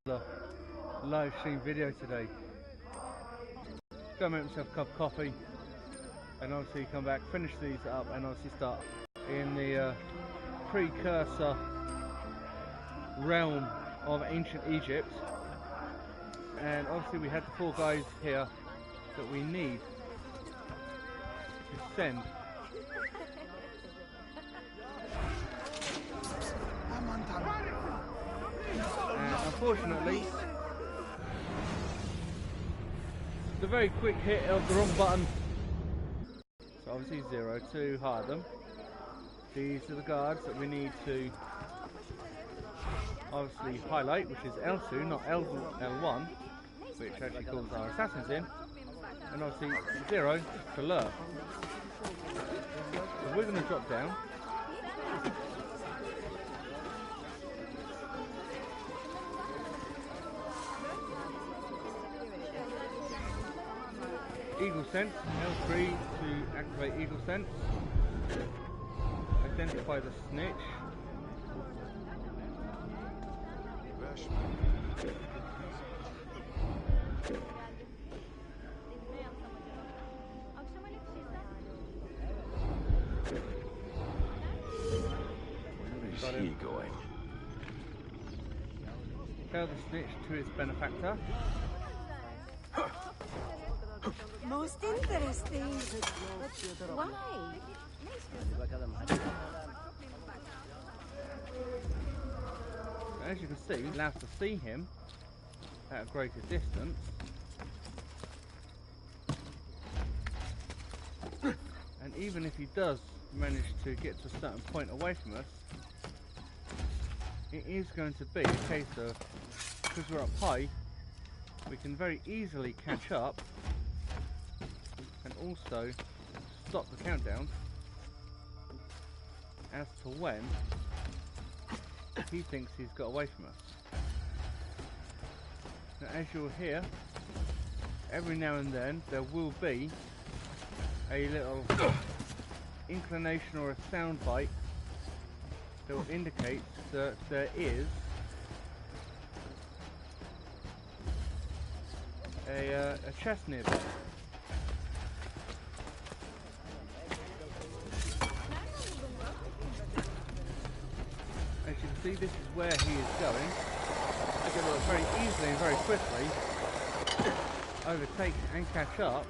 another live stream video today. Go make myself a cup of coffee and obviously come back, finish these up and obviously start in the precursor realm of ancient Egypt. And obviously we had the 4 guys here that we need to send. And unfortunately, the very quick hit of the wrong button. So obviously 0 to hire them. These are the guards that we need to obviously highlight, which is L2, not L1, which actually calls our assassins in. And obviously 0 to lure. So we're going to drop down. Eagle sense, L3 to activate eagle sense. Identify the snitch. Where is he going? Tell the snitch to its benefactor. Most interesting. But why? As you can see, we're allowed to see him at a greater distance. And even if he does manage to get to a certain point away from us, it is going to be a case of, because we're up high, we can very easily catch up and also stop the countdown as to when he thinks he's got away from us. Now, as you'll hear, every now and then there will be a little inclination or a sound bite that will indicate that there is a chest nearby. As you can see, this is where he is going. I can very easily and very quickly overtake and catch up.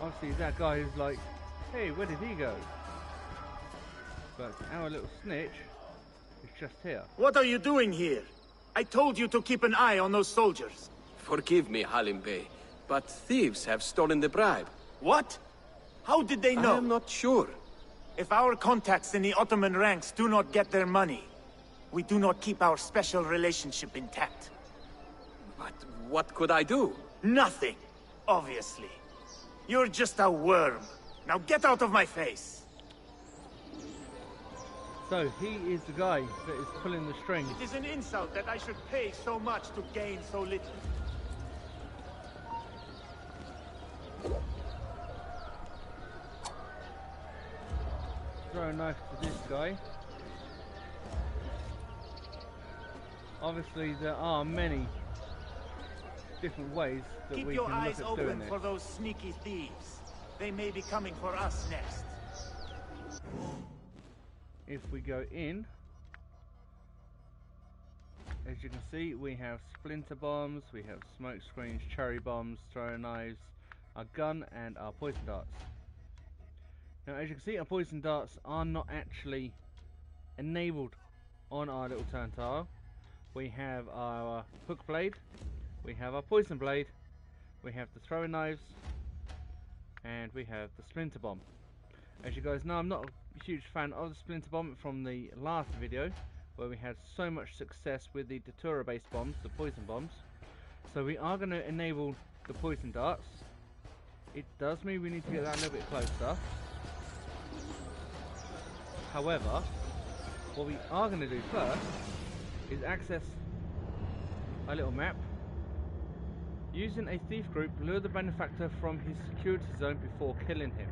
Obviously that guy is like, hey, where did he go? But our little snitch is just here. What are you doing here? I told you to keep an eye on those soldiers. Forgive me, Halim Bey, but thieves have stolen the bribe. What? How did they know? I am not sure. If our contacts in the Ottoman ranks do not get their money, we do not keep our special relationship intact. But what could I do? Nothing, obviously. You're just a worm. Now get out of my face! So he is the guy that is pulling the strings. It is an insult that I should pay so much to gain so little. Throw a knife to this guy. Obviously there are many different ways that Keep we your can eyes look at doing open this. for those sneaky thieves. They may be coming for us next. If we go in, as you can see, we have splinter bombs, we have smoke screens, cherry bombs, throwing knives, our gun and our poison darts. Now as you can see, our poison darts are not actually enabled on our little turn tile. We have our hook blade, we have our poison blade, we have the throwing knives, and we have the splinter bomb. As you guys know, I'm not a huge fan of the splinter bomb from the last video, where we had so much success with the datura based bombs, the poison bombs. So we are going to enable the poison darts. It does mean we need to get that a little bit closer. However, what we are going to do first is access a little map. Using a thief group, lure the benefactor from his security zone before killing him.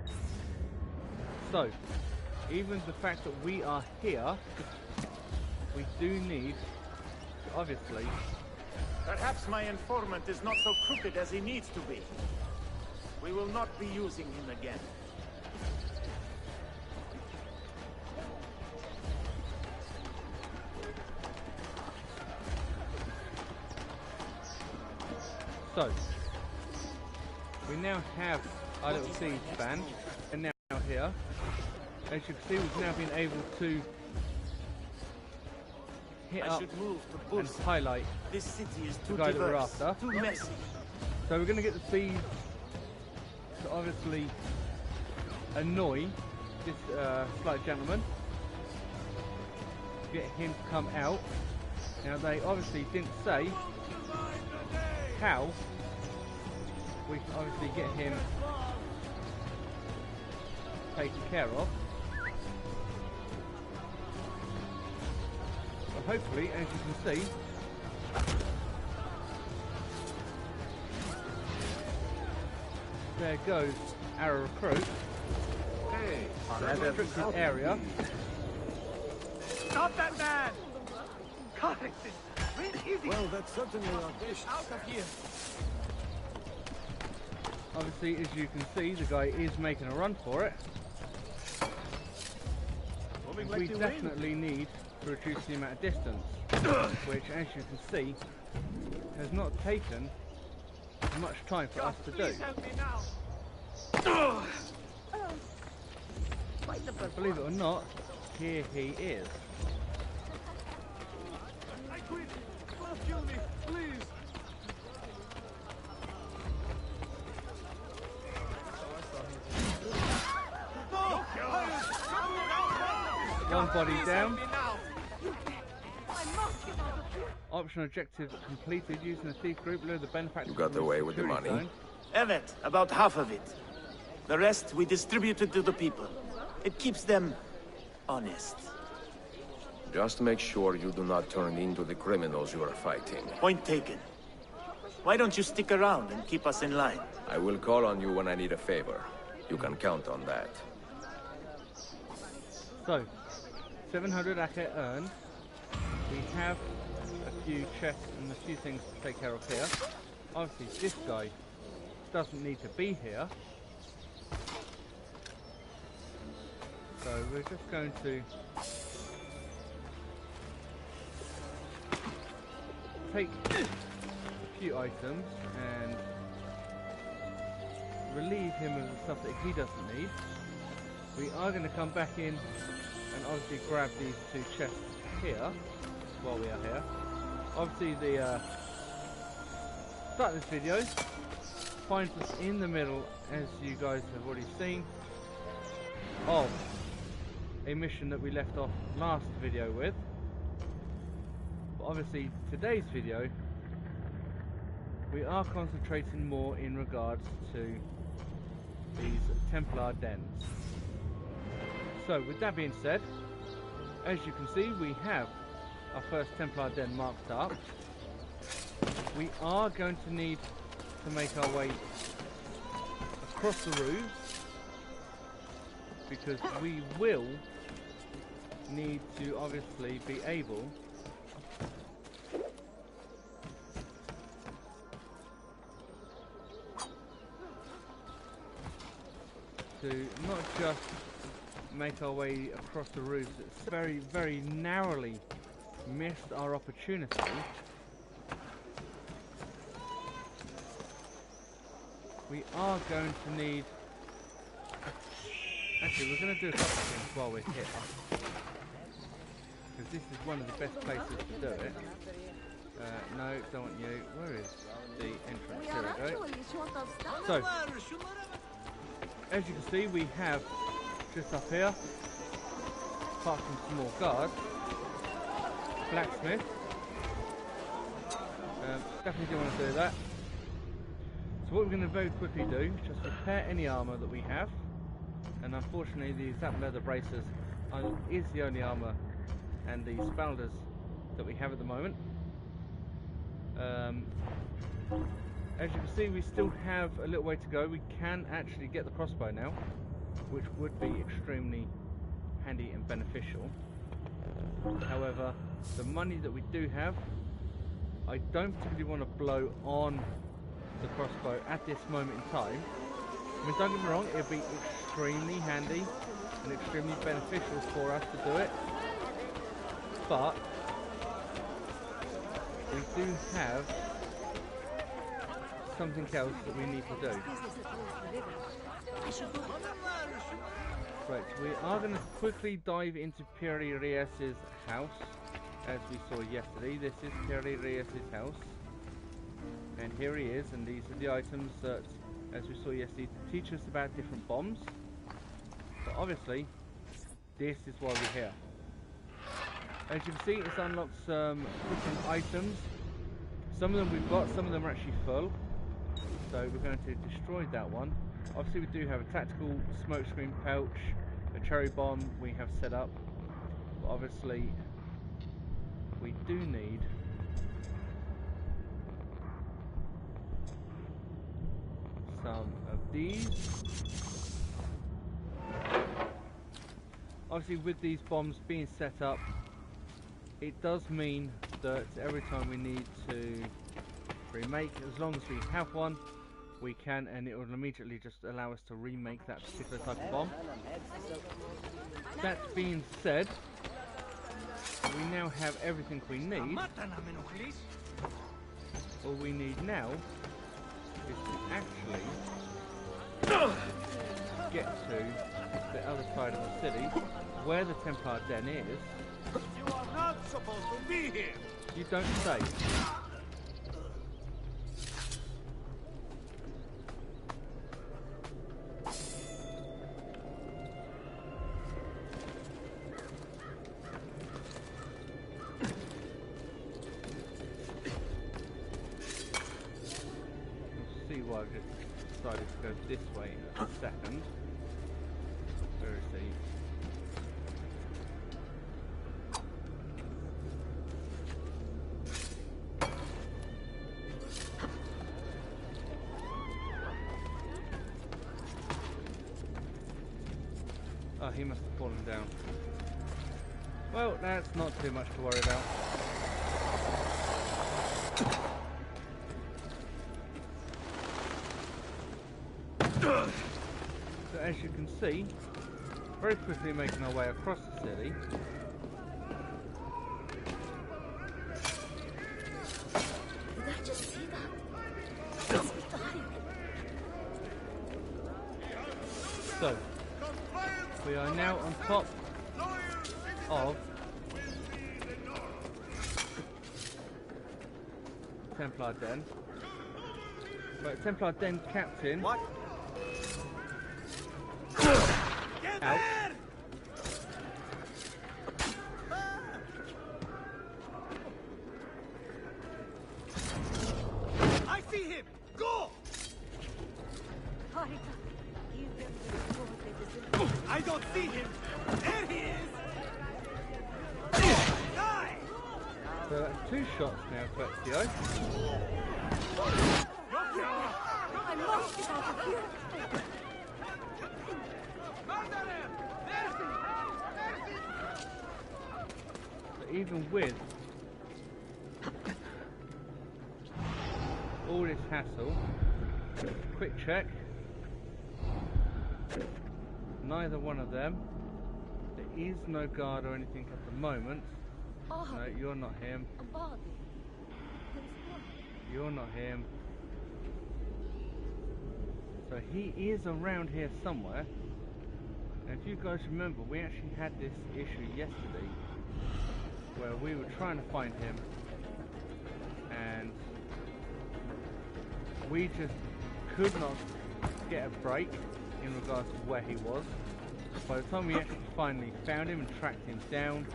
So, even the fact that we are here, we do need to obviously... Perhaps my informant is not so crooked as he needs to be. We will not be using him again. So, we now have our little siege band, and now here, as you can see, we've now been able to hit up and highlight This city is the too guy that we're diverse, after. too messy. So we're going to get the thieves to obviously annoy this slight gentleman, get him to come out. Now they obviously didn't say how we can obviously get him taken care of. But hopefully, as you can see, there goes our recruit. Hey, There's a restricted area. Stop that man! Cut it! well, that's certainly audacious. Out of here! Obviously, as you can see, the guy is making a run for it. We definitely need to reduce the amount of distance, which, as you can see, has not taken much time for us to do. Help me now! But believe it or not, here he is. I quit! Don't kill me, please! One body down. I must get out of here. Optional objective completed using a thief group. Lure the benefactor. You got from away with the security money? zone. Evet, about half of it. The rest we distributed to the people. It keeps them honest. Just make sure you do not turn into the criminals you are fighting. Point taken. Why don't you stick around and keep us in line? I will call on you when I need a favor. You can count on that. So, 700 Ake earned. We have a few chests and a few things to take care of here. Obviously, this guy doesn't need to be here. So we're just going to take a few items and relieve him of the stuff that he doesn't need. We are going to come back in and obviously grab these two chests here while we are here. Obviously the start of this video finds us in the middle, as you guys have already seen, of a mission that we left off last video with. But obviously today's video we are concentrating more in regards to these Templar Dens. So with that being said, as you can see, we have our first Templar Den marked up. We are going to need to make our way across the roofs, because we will need to obviously be able to not just make our way across the roofs, it's very, very narrowly missed our opportunity we are going to need... Actually, we're going to do a couple of things while we're here, because this is one of the best places to do it. No, don't want you. Where is the entrance? We Here are we go. actually short of stuff. So, as you can see, we have just up here, apart from some more guards, blacksmith. Definitely do want to do that. So what we're going to very quickly do is just repair any armour that we have, and unfortunately the Zap leather braces is the only armour and the spalders that we have at the moment. As you can see, we still have a little way to go. We can actually get the crossbow now, which would be extremely handy and beneficial. However, the money that we do have I don't particularly want to blow on the crossbow at this moment in time. I mean, don't get me wrong, it'd be extremely handy and extremely beneficial for us to do it, but we do have something else that we need to do. Right, we are going to quickly dive into Piri Reyes' house, as we saw yesterday. This is Piri Reyes' house, and here he is, and these are the items that, as we saw yesterday, teach us about different bombs. But obviously, this is why we're here. As you can see, it's unlocked some different items. Some of them we've got, some of them are actually full. So we're going to destroy that one. Obviously we do have a tactical smokescreen pouch, a cherry bomb we have set up. But obviously we do need some of these. Obviously with these bombs being set up, it does mean that every time we need to remake, as long as we have one, we can, and it will immediately just allow us to remake that particular type of bomb. That being said, we now have everything we need. All we need now is to actually get to the other side of the city, where the Templar Den is. You are not supposed to be here! You don't say. See why I've just decided to go this way in a second. Where is he? Oh, he must have fallen down. Well, that's not too much to worry about. So as you can see, very quickly making our way across the city. Did I just see that? It's dying. So, we are now on top of Templar Den. Right, Templar Den Captain. What? Out. I see him! Go! I don't see him! There he is! Die! So that's 2 shots now to Ezio. I must get out of here. But even with all this hassle, quick check. Neither one of them. There is no guard or anything at the moment. Oh, No, you're not him. a body. There is blood. You're not him. So he is around here somewhere. And if you guys remember, we actually had this issue yesterday where we were trying to find him and we just could not get a break in regards to where he was. By the time we actually finally found him and tracked him down,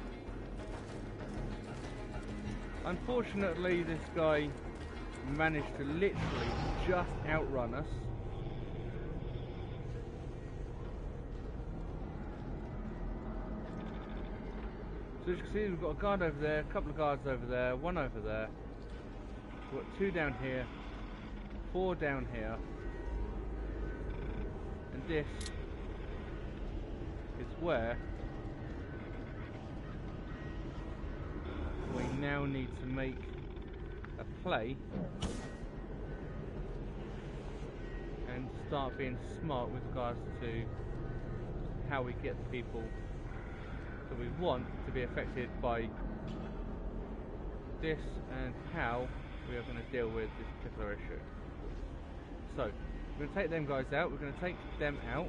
unfortunately this guy managed to literally just outrun us. So as you can see, we've got a guard over there, a couple of guards over there, one over there. We've got 2 down here, 4 down here. And this is where we now need to make a play and start being smart with regards to how we get the people that we want to be affected by this and how we are going to deal with this particular issue. So, we're going to take them guys out, we're going to take them out.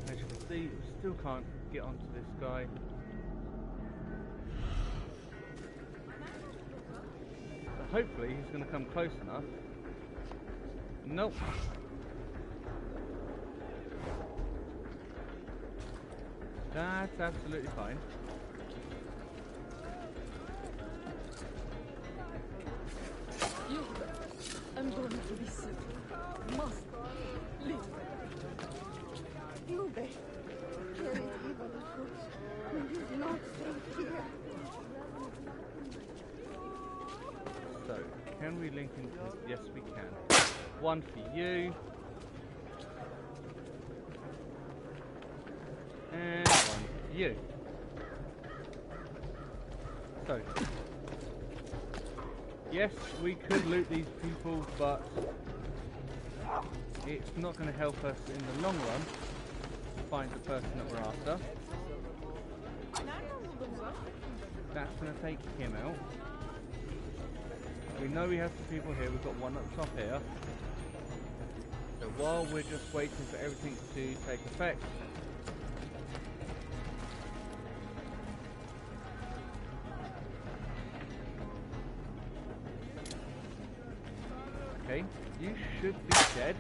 As you can see, we still can't get onto this guy. Hopefully he's going to come close enough. Nope. That's absolutely fine. You, I'm going to be sick. Must leave. Lube, carry evil fruit. It is not safe here. So, can we link into this? Yes, we can. One for you. And one for you. So, yes, we could loot these people, but it's not going to help us in the long run to find the person that we're after. That's going to take him out. We know we have some people here, we've got one up top here. So while we're just waiting for everything to take effect, okay, you should be dead.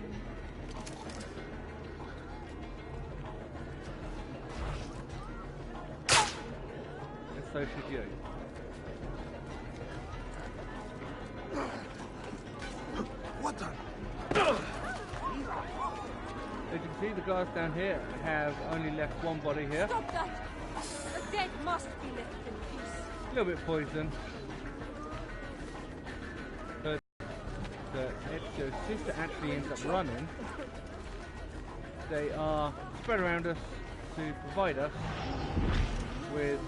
And so should you. What the? As you can see, the guys down here have only left one body here. Stop that! The dead must be left in peace. A little bit poisoned. But the Ezio's sister actually ends up running. They are spread around us to provide us with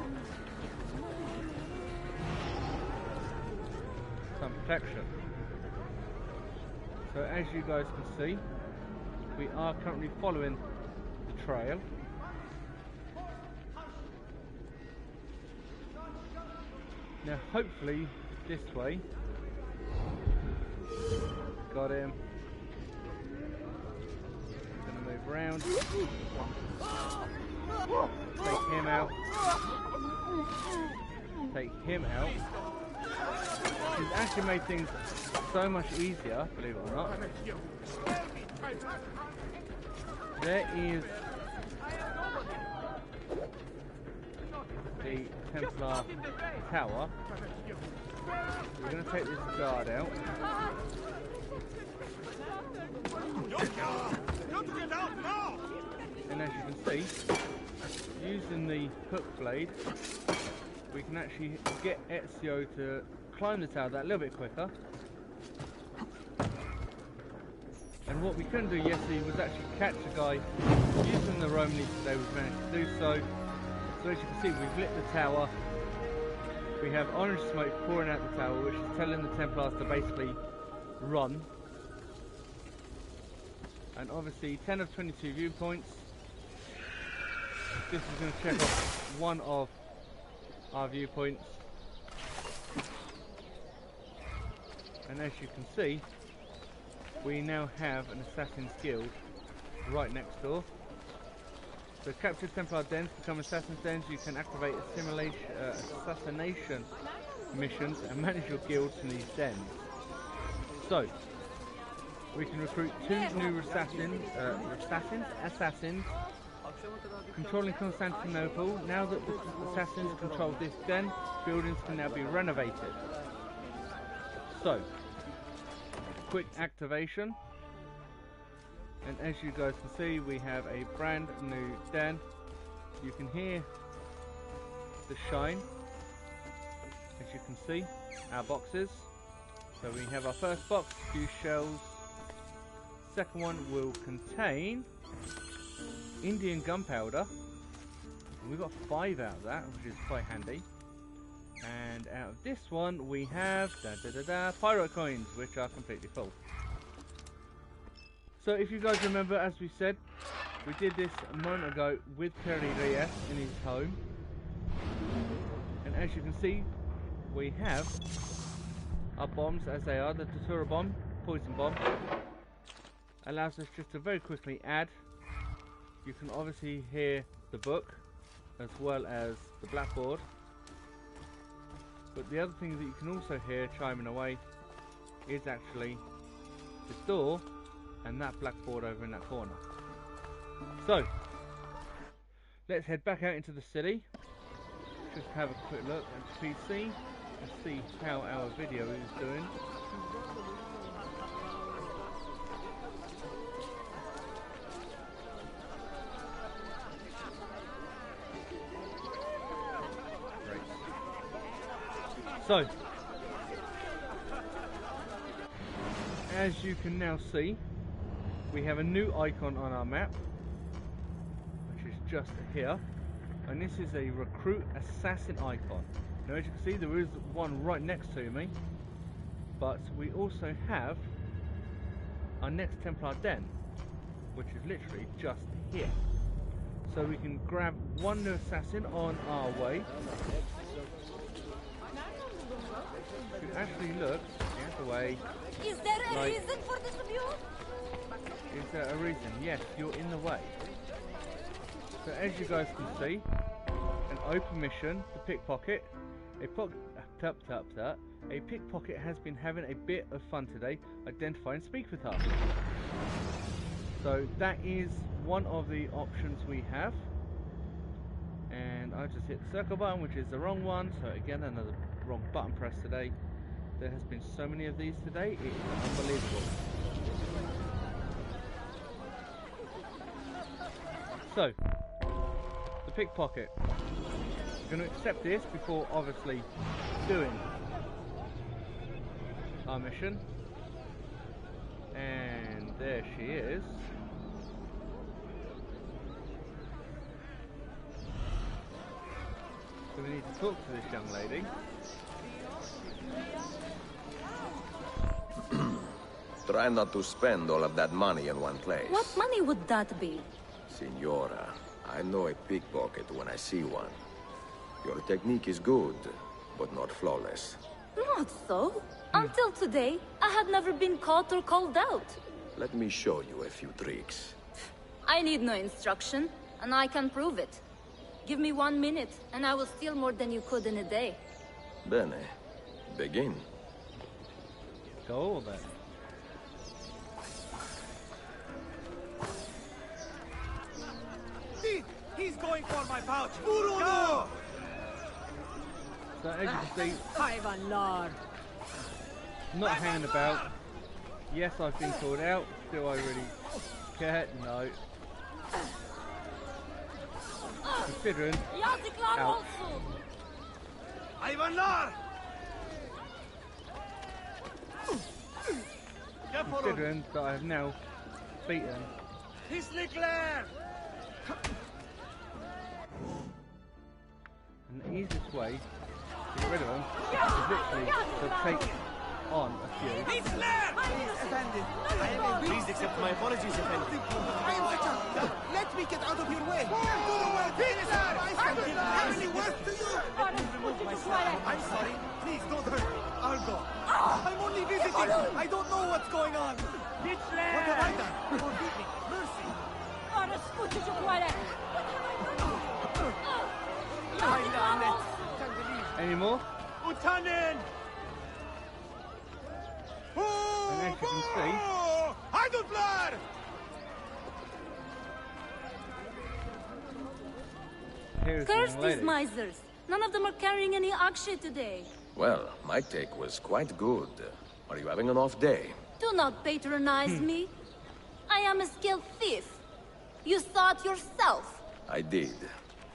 some protection. So as you guys can see, we are currently following the trail. Now hopefully this way. Got him. Gonna move around. Take him out. Take him out. It's actually made things so much easier, believe it or not. There is the Templar tower. We're going to take this guard out. And as you can see, using the hook blade, we can actually get Ezio to climb the tower that little bit quicker. And what we couldn't do yesterday was actually catch a guy using the Roman leaf today. We've managed to do so. So as you can see, we've lit the tower. We have orange smoke pouring out the tower, which is telling the Templars to basically run. And obviously 10 of 22 viewpoints. This is going to check off one of our viewpoints. And as you can see, we now have an Assassin's Guild right next door. So capture Templar Dens, become Assassin's Dens. You can activate assassination missions and manage your guilds from these dens. So we can recruit 2 new assassins controlling Constantinople. Now that the assassins control this den, buildings can now be renovated. So quick activation, and as you guys can see, we have a brand new den. You can hear the shine you can see, our boxes. So we have our first box, a few shells. Second one will contain Indian gunpowder. We've got 5 out of that, which is quite handy. And out of this one we have pyro coins, which are completely full. So if you guys remember, as we said, we did this a moment ago with Perry Reyes in his home. And as you can see, we have our bombs as they are. The Datura bomb, poison bomb, allows us just to very quickly add. You can obviously hear the book as well as the blackboard. But the other thing that you can also hear chiming away is actually this door and that blackboard over in that corner. So, let's head back out into the city. Just have a quick look at the PC and see how our video is doing. So, as you can now see, we have a new icon on our map, which is just here, and this is a recruit assassin icon. Now as you can see, there is one right next to me, but we also have our next Templar Den, which is literally just here. So we can grab one new assassin on our way. You can actually look the other way. Is there a reason for this of you? Is there a reason? Yes, you're in the way. So as you guys can see, an open mission, the pickpocket. A pickpocket has been having a bit of fun today. Identify and speak with her. So that is one of the options we have. And I just hit the circle button, which is the wrong one. So again, another wrong button press today. There has been so many of these today, it is unbelievable. So, the pickpocket. We're going to accept this before obviously doing our mission. And there she is. So we need to talk to this young lady. Try not to spend all of that money in one place. What money would that be? Signora, I know a pickpocket when I see one. Your technique is good, but not flawless. Not so. Until today, I had never been caught or called out. Let me show you a few tricks. I need no instruction, and I can prove it. Give me 1 minute, and I will steal more than you could in a day. Bene. Begin. Go then. He's going for my pouch! Go! So as you can see, Ivan Lord. not hanging about. Yes, I've been called out. Do I really care? No. Considering, ouch. Ivan Lar! Considering that I have now beaten He's Leclerc! and the easiest way to get rid of them is literally to take on a few. He's Leclerc! Please, offended. Please accept my apologies, offended. I am Richard. Let me get out of your way. I didn't have any words to you. I'm sorry. Please don't hurt me. I'll go. I'm only visiting. I don't know what's going on. What have I done? Forgive me. Mercy. Any more? Utanen! And as you can see, Heidelflar! here's the Curse young these lady. misers. None of them are carrying any akshay today. Well, my take was quite good. Are you having an off day? Do not patronize me. I am a skilled thief. You saw it yourself. I did.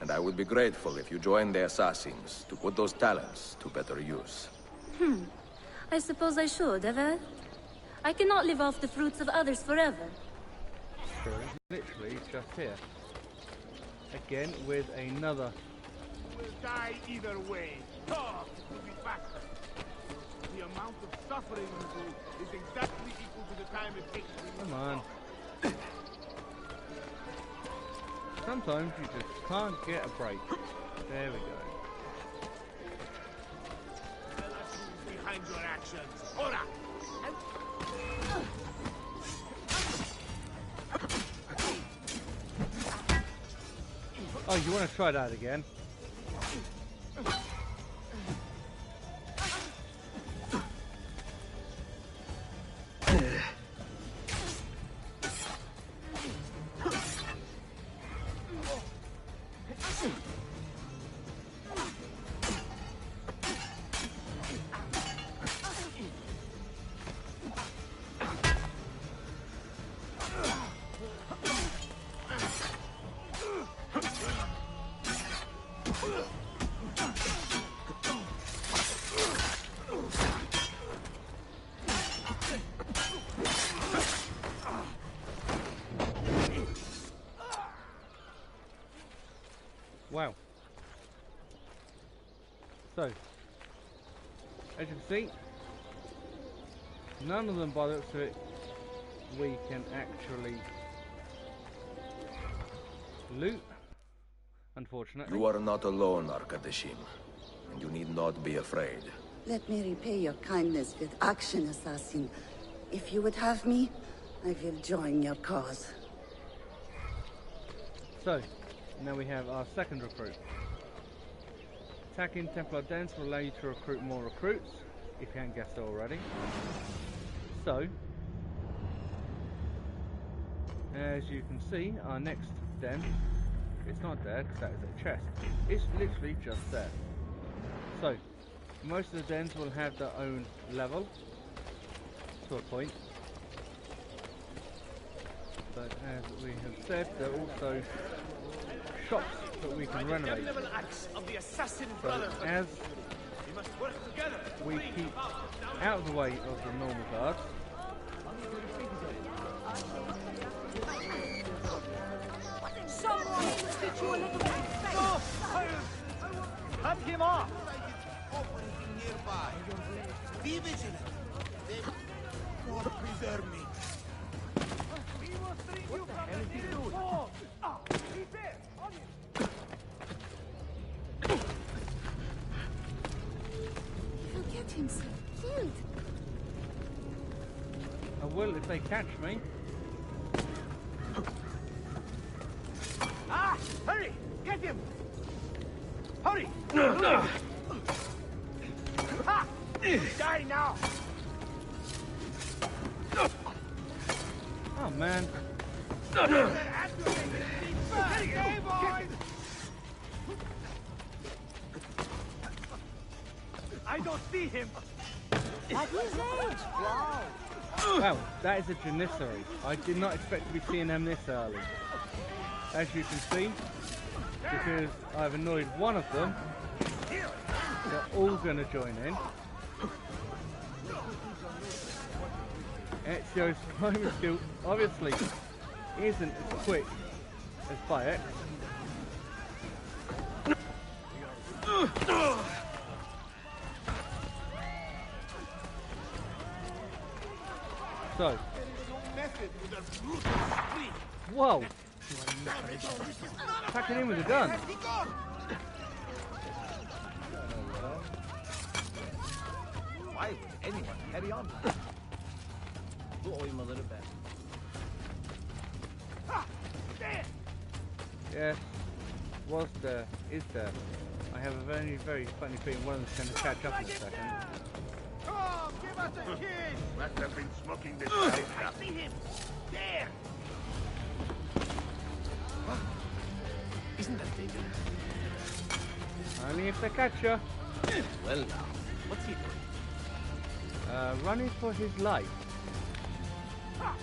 and I would be grateful if you joined the assassins to put those talents to better use. I suppose I should, Ever. I cannot live off the fruits of others forever. True. Literally just here. Again with another. We'll die either way. Oh, it will be faster. The amount of suffering you do is exactly equal to the time it takes to Come on. Sometimes you just can't get a break. There we go. Tell us who's behind your actions. Ora! Oh, you want to try that again? Wow. So, as you can see, none of them by the looks of it we can actually loot, unfortunately. You are not alone, Arkadashim, and you need not be afraid. Let me repay your kindness with action, assassin. If you would have me, I will join your cause. So, now we have our second recruit. Attacking Templar Dens will allow you to recruit more recruits, if you haven't guessed already. So, as you can see, our next den, it's not there because that is a chest. It's literally just there. So, most of the dens will have their own level, to a point. But as we have said, there are also shops that we can renovate. So as we keep out of the way of the normal guards, Someone stitch you a little bit of space. Cut him off! Nearby. Be vigilant. God preserve me. What the hell is he doing? He's there! On him! You'll get himself killed. I will if they catch me. Ah! Hurry! Get him! Hurry! Ha! Die now! Oh man. I don't see him! At his age, wow. Wow, that is a Janissary. I did not expect to be seeing them this early. As you can see, because I've annoyed one of them, they're all going to join in. Ezio's climbing skill obviously isn't as quick as Bayek. So, whoa! Attacking him with a gun. Why would anyone carry on? Blow him a little bit. Yes, was there, is there. I have a very, very funny feeling one of them's going to catch up in a second. Come, give us a kiss! Must have been smoking this guy. I see him! There! Isn't that big? Only if they catch you. Well now, what's he doing? Running for his life. Ha!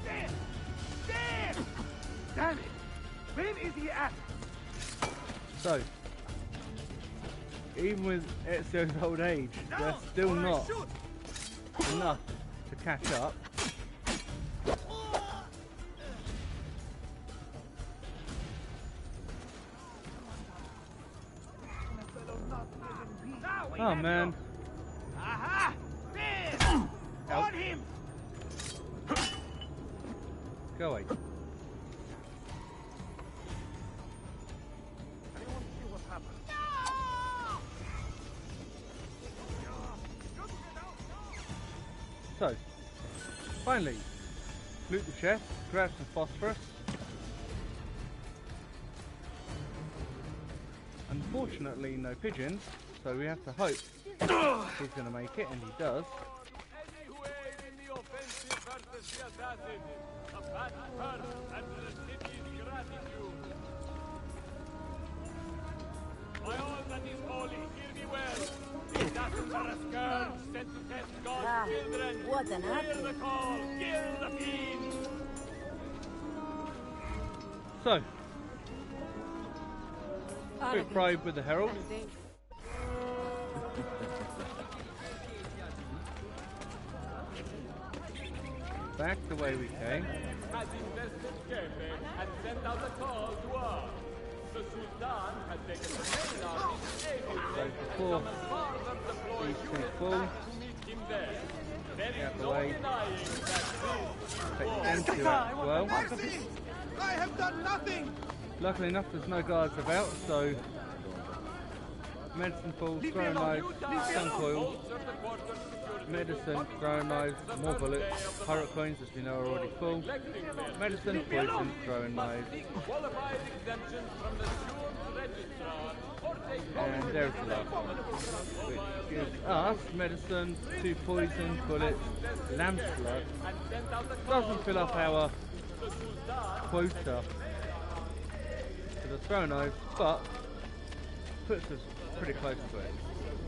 There! There! Damn it! Where is he at? So, even with Ezio's old age, they're still not enough to catch up. Oh man. Aha! There! On him! Go away. So, finally, loot the chest, grab some phosphorus. Unfortunately, no pigeons, so we have to hope he's going to make it, and he does. By all that is holy, hear me well. The assassins are a scourge sent to test God's children. What an Hear the call, kill the fiend. So, quick bribe with the herald. Back the way we came. Has invested carefully and sent out a call to arms. The Sultan has taken the main army to aid him. So before these two fall, To meet him there. There out is the no way. denying that Take them two out as well. I have done nothing! Luckily enough, there's no guards about, so medicine falls, throwing knives, stun coil, medicine, throwing knives, more bullets, pirate coins, as we know are already full, medicine, poison, throwing knives, qualified exemptions from the Steward's registrar or take and there's the last one, which gives us medicine, 2 poison, bullets, lamb's blood. Doesn't fill up our quota for the throw knives, but puts us pretty close to it.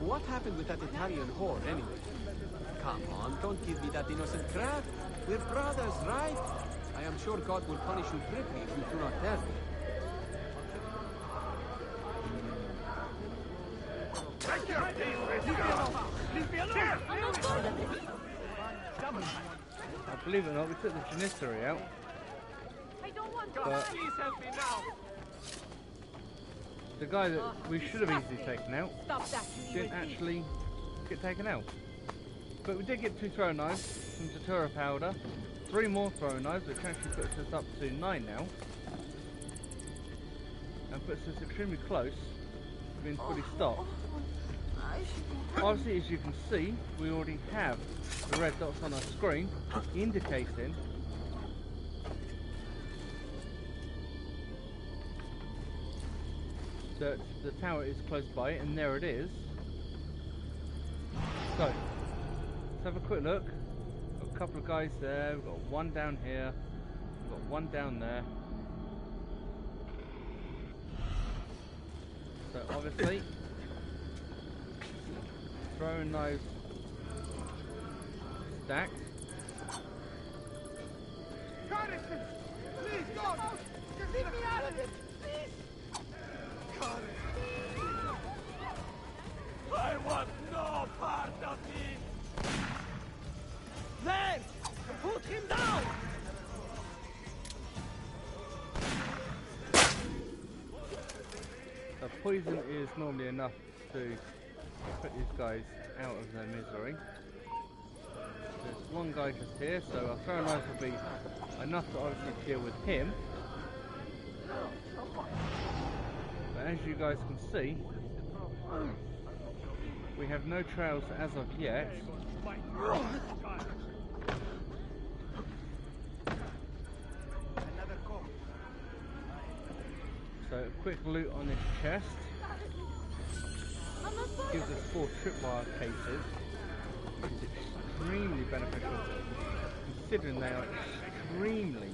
What happened with that Italian whore, anyway? Come on, don't give me that innocent crap. We're brothers, right? I am sure God will punish you quickly if you do not tell me. Believe it or not, we took the Janissary out, but Please help me now. the guy that we should have easily taken out Stop that. didn't actually get taken out. But we did get 2 throw knives, some Datura powder, 3 more throw knives, which actually puts us up to 9 now, and puts us extremely close to being fully stocked. Obviously, as you can see, we already have the red dots on our screen indicating that the tower is close by, and there it is. So, let's have a quick look. Got a couple of guys there, we've got one down here, we've got one down there. So obviously, throwing knives stacked. Carrington! Please, God! Just leave me out of it! Please! I want no part of it. There! Put him down! The poison is normally enough to put these guys out of their misery. There's one guy just here, so our throw knife will be enough to obviously deal with him. But as you guys can see, we have no trails as of yet. So a quick loot on this chest gives us 4 tripwire cases, which is extremely beneficial considering they are extremely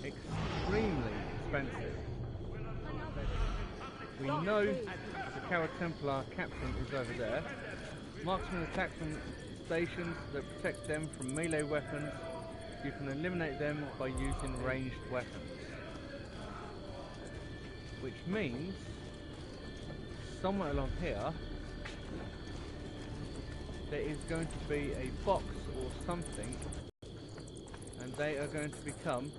expensive. We know the coward Templar Captain is over there. Marksmen attack from stations that protect them from melee weapons. You can eliminate them by using ranged weapons. Which means somewhere along here there is going to be a box or something, and they are going to become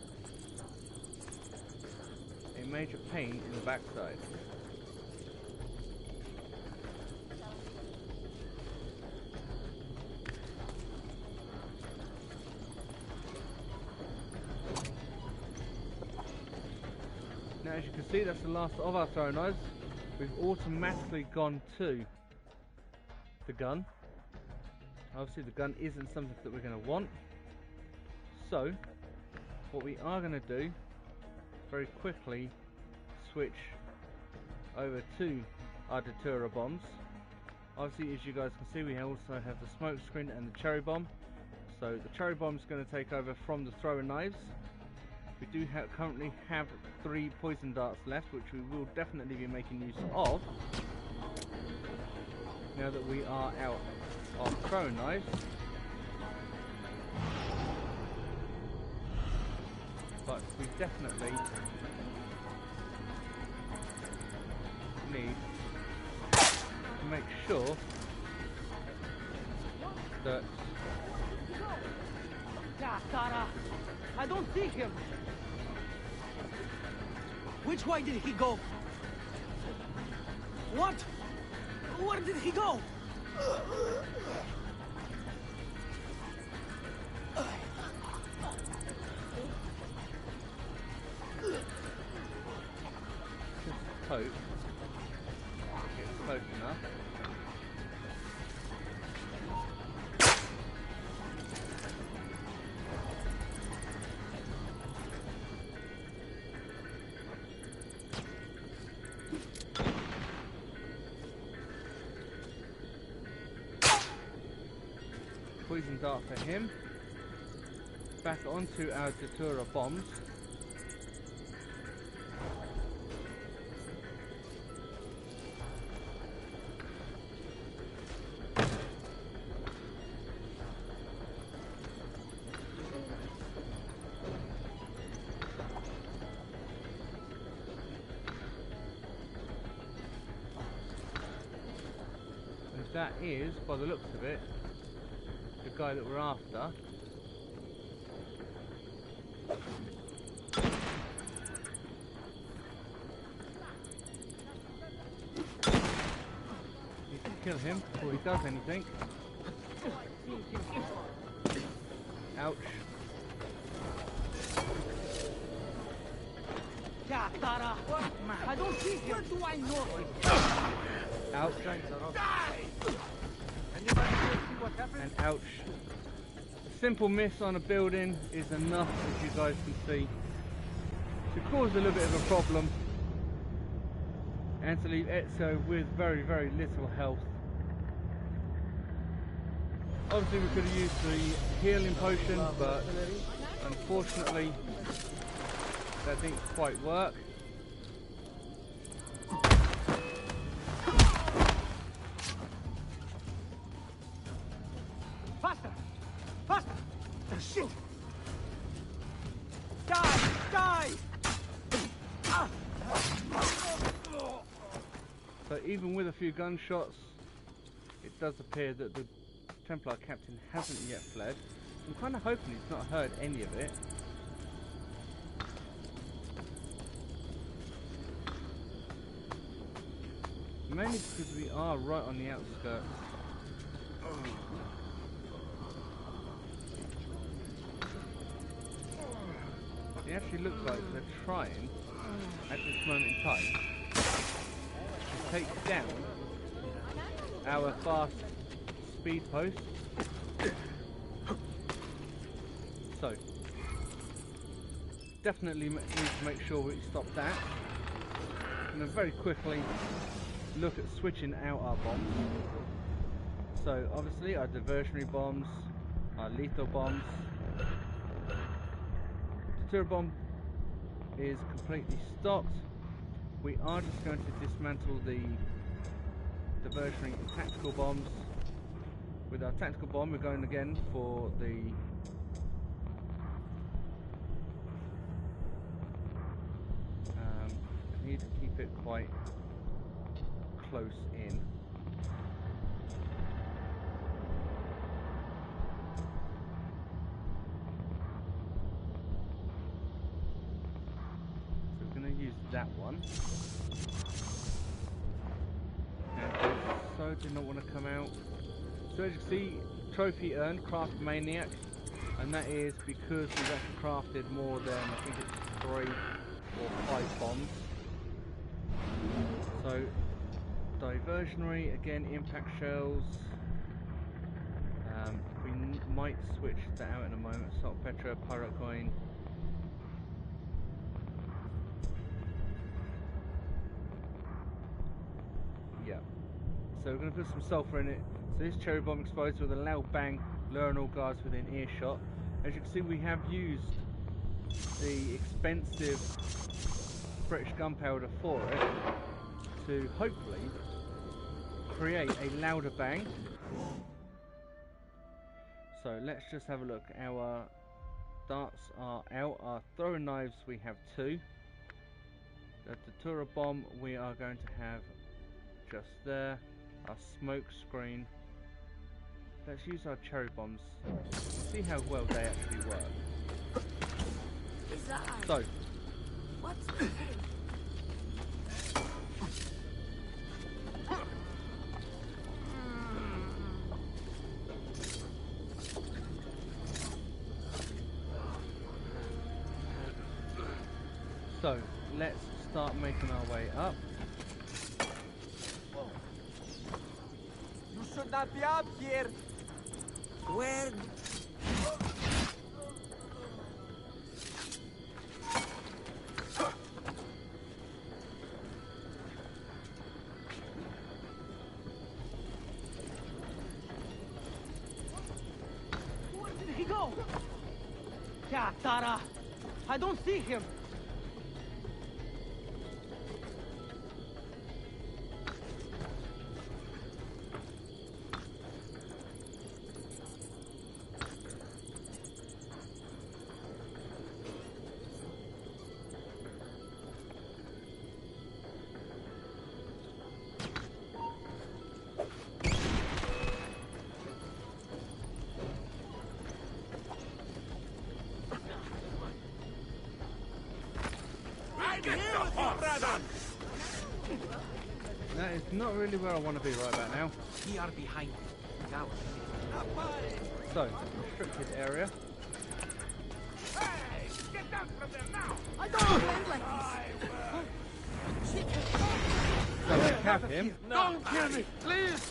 a major pain in the backside. Now, as you can see, that's the last of our throwing knives. We've automatically gone to the gun. Obviously the gun isn't something that we're going to want, so what we are going to do is very quickly switch over to our deterror bombs. Obviously, as you guys can see, we also have the smoke screen and the cherry bomb. So the cherry bomb is going to take over from the throwing knives. We do currently have 3 poison darts left, which we will definitely be making use of now that we are out of throwing knives. But we definitely need to make sure that... Yeah, Tara, I don't see him. Which way did he go? What? Where did he go? Just hope it's close enough. Poison dart for him. Back onto our deterror bombs. And that is, by the looks of it, the guy that we're after. Need to kill him before he does anything. Ouch. Yeah, Tara, I don't see him. Where do I know him? Ouch. And ouch. A simple miss on a building is enough, as you guys can see, to cause a little bit of a problem and to leave Ezio with very, very little health. Obviously we could have used the healing potion, but unfortunately that didn't quite work. Faster! Faster! Shit! Die! Die! So even with a few gunshots, it does appear that the Templar Captain hasn't yet fled. I'm kind of hoping he's not heard any of it. Mainly because we are right on the outskirts. It actually looks like they're trying, at this moment in time, to take down our fast speed post. So, definitely need to make sure we stop that. I'm going to very quickly look at switching out our bombs. So obviously our diversionary bombs, our lethal bombs. The deterror bomb is completely stopped. We are just going to dismantle the diversionary and tactical bombs. With our tactical bomb we're going again for the need to keep it quite close in. So we're going to use that one. And so did not want to come out. So as you can see, trophy earned, craft maniac, and that is because we've actually crafted more than, I think it's 3 or 5 bombs. So diversionary, again, impact shells. We might switch that out in a moment. Salt Petra, pirate coin. Yeah. So we're going to put some sulfur in it. So this cherry bomb explodes with a loud bang, luring all guards within earshot. As you can see, we have used the expensive British gunpowder for it to hopefully create a louder bang. So let's just have a look. Our darts are out. Our throwing knives, we have 2. The Datura bomb we are going to have just there. Our smoke screen. Let's use our cherry bombs. See how well they actually work. So, What's so let's start making our way up. You should not be up here. where? Where did he go? Yeah, Tara. I don't see him. That is not really where I want to be right about now. We are behind. Now. So, restricted area. Hey, get down from there now! I don't play like this. So we cap him. Don't kill me, please!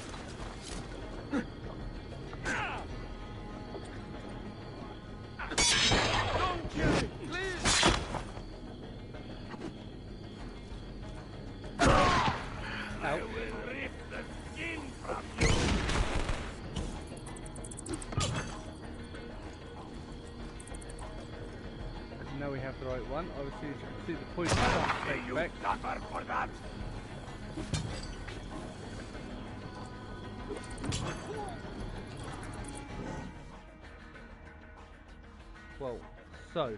Don't kill me, please! Out. Rip the skin from you! Now we have the right one. Obviously, as you can see, the poison starts to take effect. Suffer for that! Well, so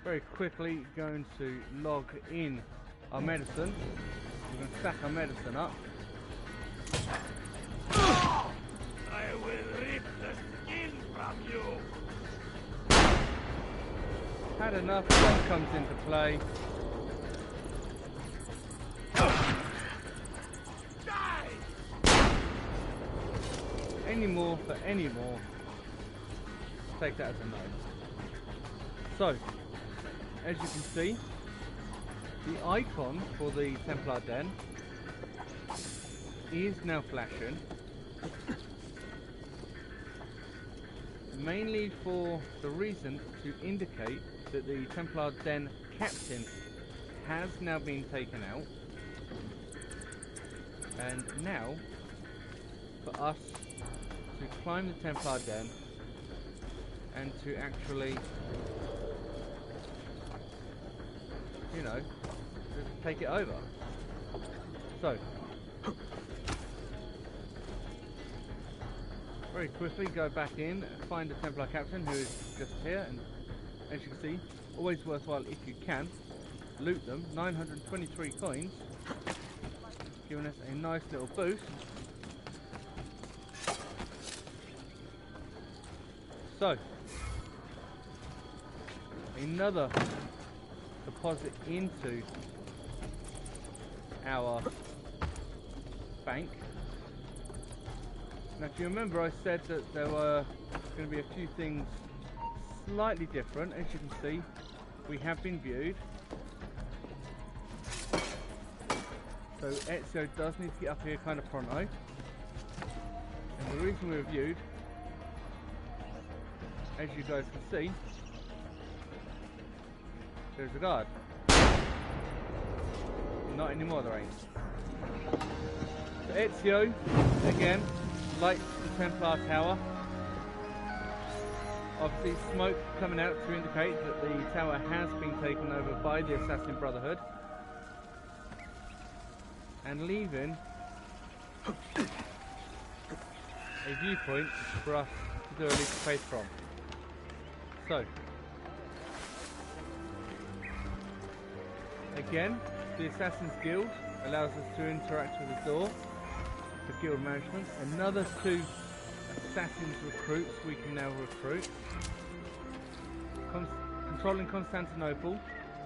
very quickly going to log in our medicine. We're going to stack our medicine up. I will rip the skin from you! Had enough, gun comes into play. Die! Any more for any more. Take that as a no. So, as you can see, the icon for the Templar Den is now flashing. Mainly for the reason to indicate that the Templar Den captain has now been taken out. And now, for us to climb the Templar Den and to actually, you know, just take it over. So, very quickly go back in, find the Templar Captain who is just here, and as you can see, always worthwhile if you can, loot them, 923 coins, giving us a nice little boost. So, another deposit into our bank. Now, if you remember, I said that there were going to be a few things slightly different. As you can see, we have been viewed. So Ezio does need to get up here kind of pronto. And the reason we were viewed, as you guys can see, there's a guard. Not anymore, there ain't. So Ezio, again, lights the Templar Tower. Obviously smoke coming out to indicate that the tower has been taken over by the Assassin Brotherhood. And leaving a viewpoint for us to do a leap of faith from. So, again, the Assassin's Guild allows us to interact with the door for guild management. Another 2 Assassin's recruits we can now recruit. Controlling Constantinople.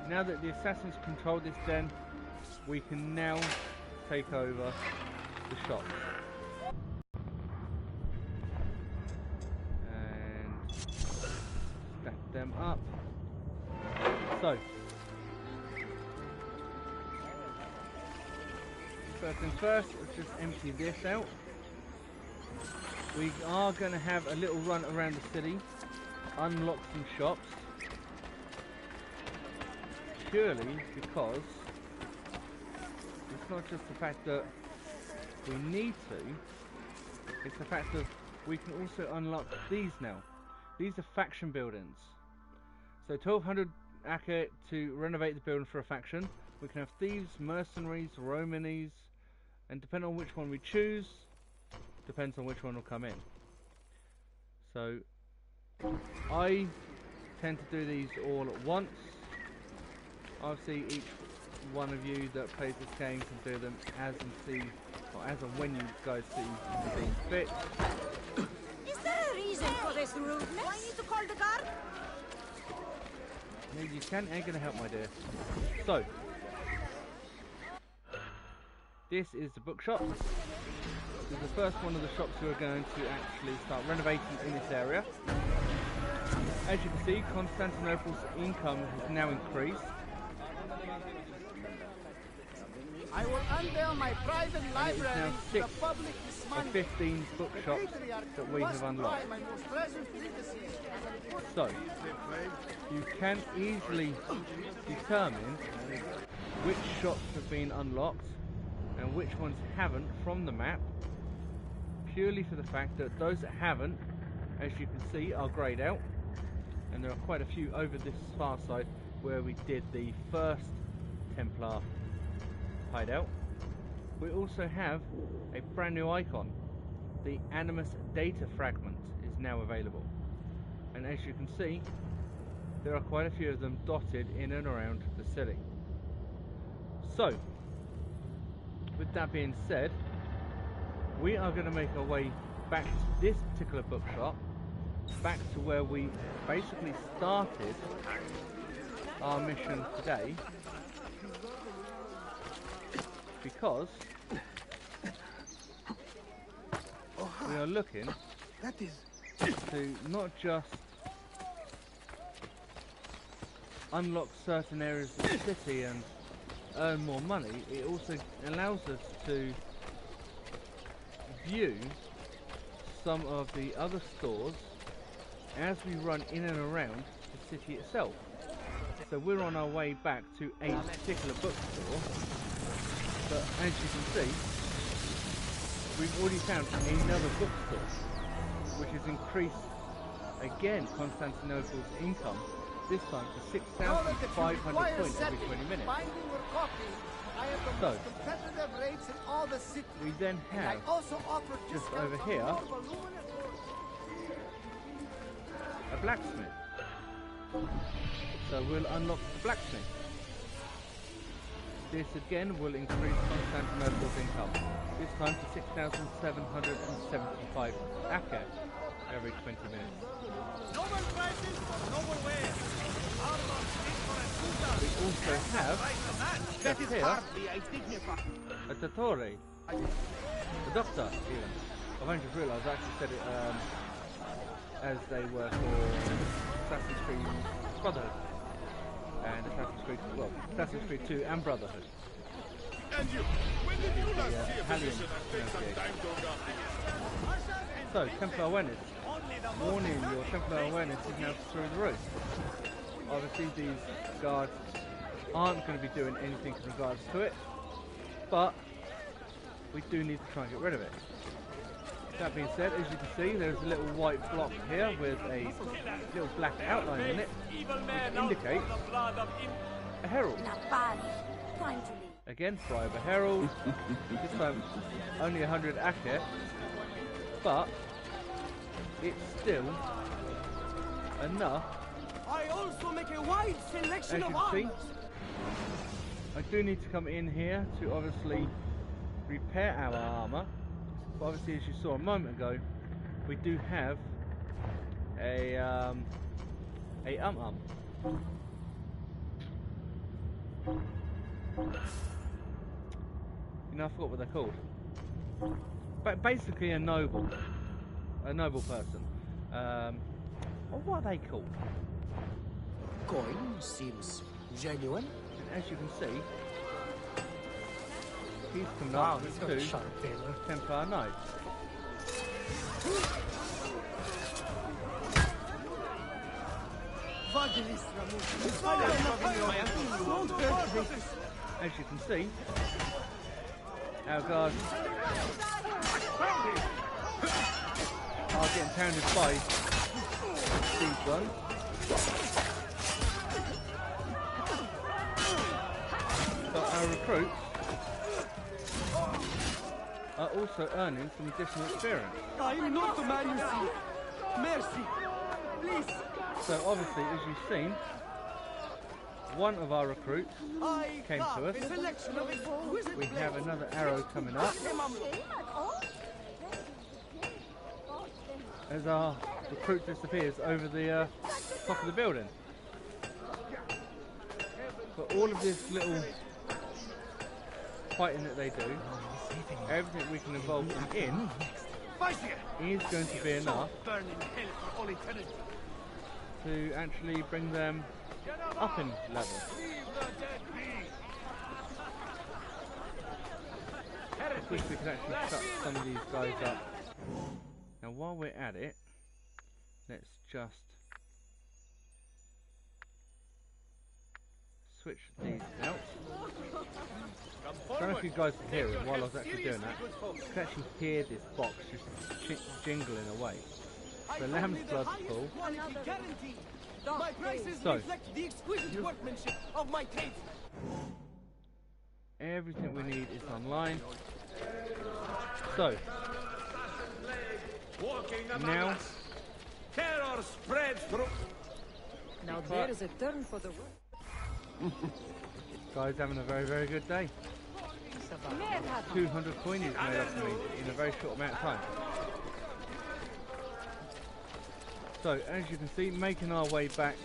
Now that the Assassins control this den, we can now take over the shops. And stack them up. So, first things first, let's just empty this out. We are going to have a little run around the city, unlock some shops, purely because it's not just the fact that we need to, it's the fact that we can also unlock these now. These are faction buildings. So 1200 Aka to renovate the building for a faction. We can have thieves, mercenaries, Romanes, and depending on which one we choose, depends on which one will come in. So I tend to do these all at once. Obviously each one of you that plays this game can do them as and see, or as and when you guys see fit. Is there a reason for this rudeness? Do I need to call the guard? No, you can, ain't gonna help, my dear. So this is the bookshop. This is the first one of the shops we're going to actually start renovating in this area. As you can see, Constantinople's income has now increased. I will unveil my private library to the public this Monday. 15 bookshops that we have unlocked. So, you can easily determine which shops have been unlocked and which ones haven't from the map, purely for the fact that those that haven't, as you can see, are greyed out, and there are quite a few over this far side where we did the first Templar hideout. We also have a brand new icon. The Animus data fragment is now available, and as you can see, there are quite a few of them dotted in and around the city. So, with that being said, we are going to make our way back to this particular bookshop, back to where we basically started our mission today, because we are looking to not just unlock certain areas of the city and earn more money, it also allows us to view some of the other stores as we run in and around the city itself. So we're on our way back to a particular bookstore, but as you can see, we've already found another bookstore, which has increased again Constantinople's income, this time to 6,500 points every 20 minutes. So, we then have, just over here, a blacksmith. So we'll unlock the blacksmith. This again will increase Constantinople's income, this time to 6,775 Aka every 20 minutes. Noble prices for noble wares. We also have, That is here, hardly a dignified. a Dottore, a doctor even. I've only just realised I actually said it as they were for Assassin's Creed Brotherhood. And Assassin's Creed, well, Assassin's Creed 2 and Brotherhood. And you, when did you last see a Italian physician and take some time to look after yourself? So, Templar awareness. Warning, your Templar awareness is now through the roof. Obviously these guards aren't going to be doing anything in regards to it, but we do need to try and get rid of it. That being said, as you can see, there's a little white block here with a little black outline in it, which indicates a herald. Again, bribe a herald. This time only 100 Aka, but it's still enough. I also make a wide selection As of you can see, arms. I do need to come in here to obviously repair our armour. But obviously, as you saw a moment ago, we do have a You know, I forgot what they're called. But basically a noble person. What are they called? Coin seems genuine. And as you can see, he's come up with two Templar Knights. As you can see, our guards are getting pounded by these ones. But our recruits are also earning some additional experience. I am not the man you see. Mercy, please. So obviously, as you've seen, one of our recruits came to us. We have another arrow coming up as our recruit disappears over the top of the building. But all of this little fighting that they do, everything we can involve them in, is going to be enough to actually bring them up in level. I wish we could actually shut some of these guys up. Now while we're at it, let's just switch these out. I don't know if you guys can hear it while I was actually doing that. You can actually hear this box just jingling away. The lamb's blood's full. My prices reflect the exquisite workmanship of my trade. Everything we need is online. So now terror spreads through. Now there is a turn for the world. Guy's having a very, very good day. 200 coin he's made up for me in a very short amount of time. So, as you can see, making our way back,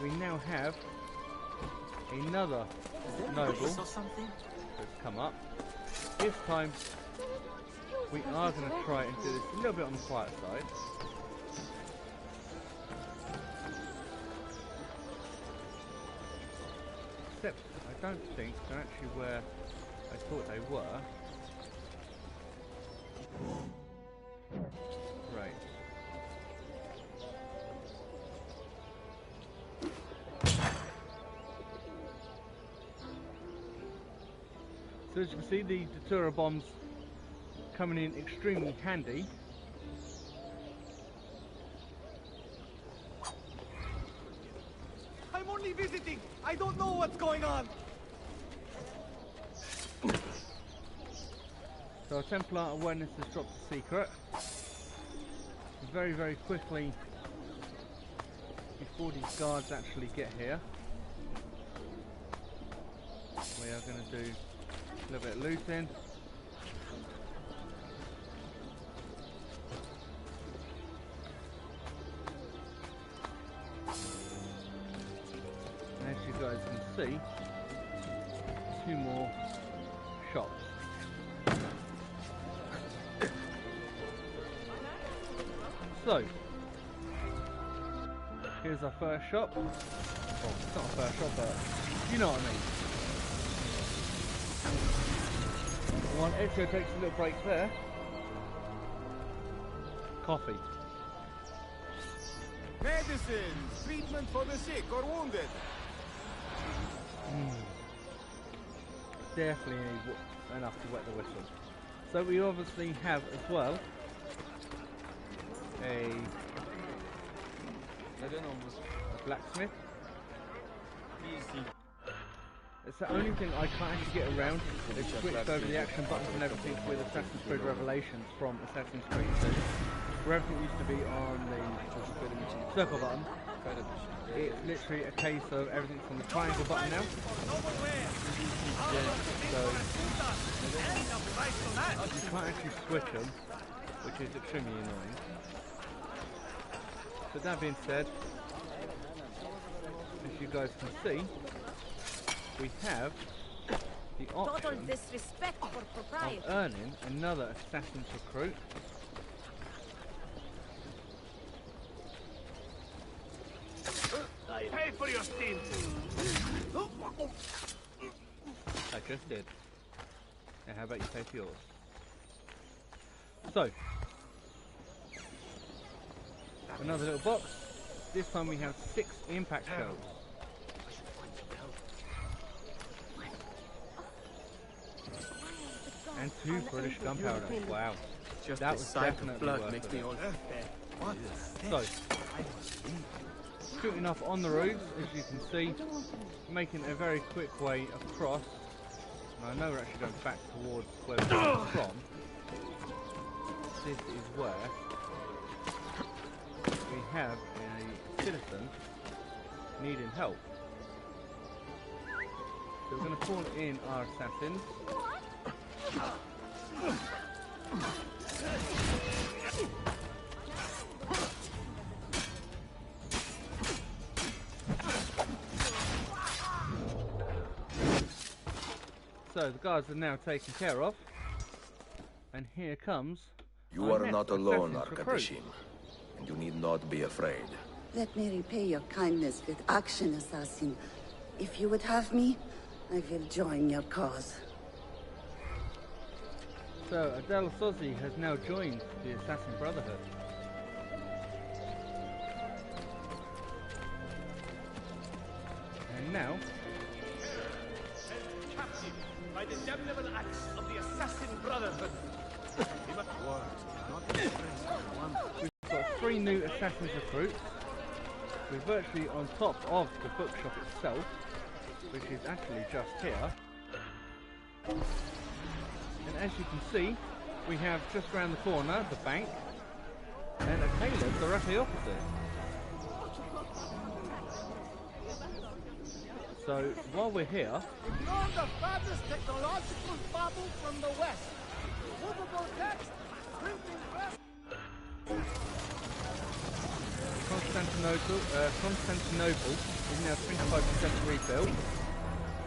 we now have another noble that's come up. This time, we are going to try and do this a little bit on the quiet side. Except, I don't think they're actually where I thought they were. Right. So as you can see, the Datura bombs coming in extremely handy. I'm only visiting. I don't know what's going on. So our Templar awareness has dropped a secret. Very, very quickly, before these guards actually get here, we are going to do a little bit of looting. And as you guys can see, 2 more shops. So, here's our first shop. Well, it's not our first shop, but you know what I mean. While Ezio takes a little break there. Coffee. Medicine! Treatment for the sick or wounded! Definitely enough to wet the whistle. So we obviously have as well a blacksmith. It's the only thing I can't actually get around. They've switched over the action buttons and everything with Assassin's Creed Revelations from Assassin's Creed 2. Where everything used to be on the circle button, it's literally a case of everything's on the triangle button now. So you can't actually switch them, which is extremely annoying. But that being said, as you guys can see, we have the option of earning another Assassin's Recruit. Pay for your stint! I just did. And how about you pay for yours? So, another little box. This time we have 6 impact shells. And 2 British gunpowder. Wow. Just that the was sight of definitely blood worth makes it. me all... So, shooting off on the roofs, as you can see, making a very quick way across. And I know we're actually going back towards where we came from. This is where we have a citizen needing help. So we're going to call in our assassins. So the guards are now taken care of, and here comes. You are not alone, Arkadashim, and you need not be afraid. Let me repay your kindness with action, assassin. If you would have me, I will join your cause. So Adele Sozzi has now joined the Assassin Brotherhood. And now, Captive by the damnable acts of the Assassin Brotherhood. we've got 3 new Assassin's Recruits. We're virtually on top of the bookshop itself, which is actually just here. And as you can see, we have just around the corner the bank and a tailor directly opposite. So while we're here, You're the farthest technological bubble from the west. Movable text, printing press. Constantinople is now 25% rebuilt.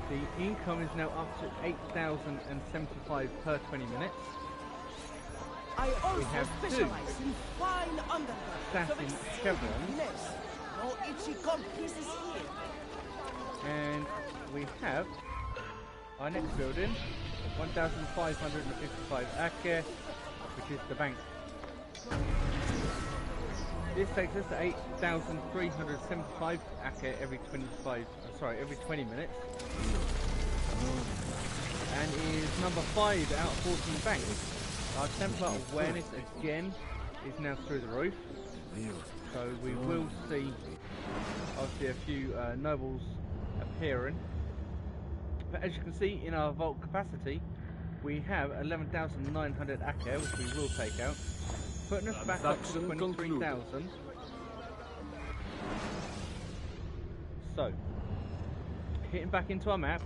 The income is now up to 8,075 per 20 minutes. I also have 2 specialize in fine underwear. assassin chevrons, No itchy gum pieces here. and we have our next building, 1,555 Acre, which is the bank. This takes us to 8,375 Acre every 20 minutes. And is number 5 out of 14 banks. Our Templar awareness again is now through the roof. So we will see obviously a few nobles appearing. But as you can see in our vault capacity, we have 11,900 Acre, which we will take out, putting us back up to 23,000. So, hitting back into our map,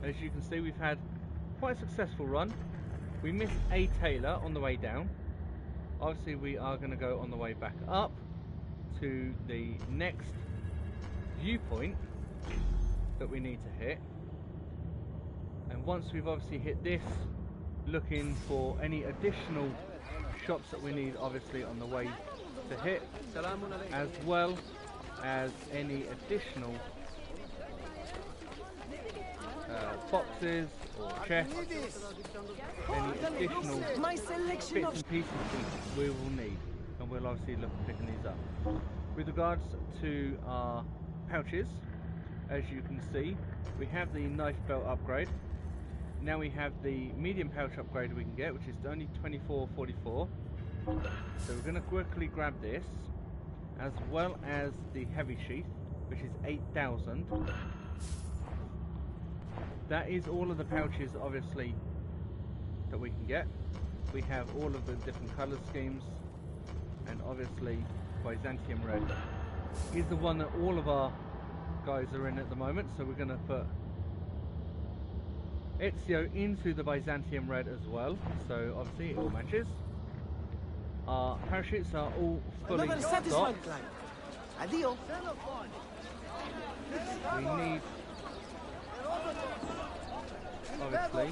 As you can see, we've had quite a successful run. We missed a tailor on the way down. Obviously we are going to go on the way back up to the next viewpoint that we need to hit. And once we've obviously hit this, looking for any additional shops that we need obviously on the way to hit, as well as any additional boxes or chests, any additional bits and pieces we will need, and we'll obviously look at picking these up. With regards to our pouches, as you can see, we have the knife belt upgrade. Now we have the medium pouch upgrade we can get, which is only 24.44. So we're going to quickly grab this, as well as the heavy sheath, which is 8,000. That is all of the pouches, obviously, that we can get. We have all of the different colour schemes, and obviously Byzantium Red is the one that all of our guys are in at the moment, so we're going to put Ezio into the Byzantium Red as well, so obviously it all matches. Our parachutes are all fully stocked. Addio. We need, obviously,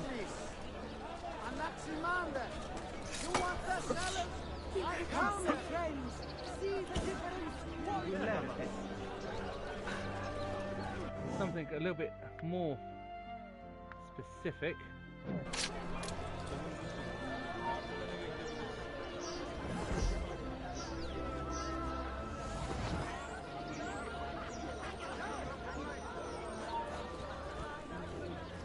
something a little bit more specific.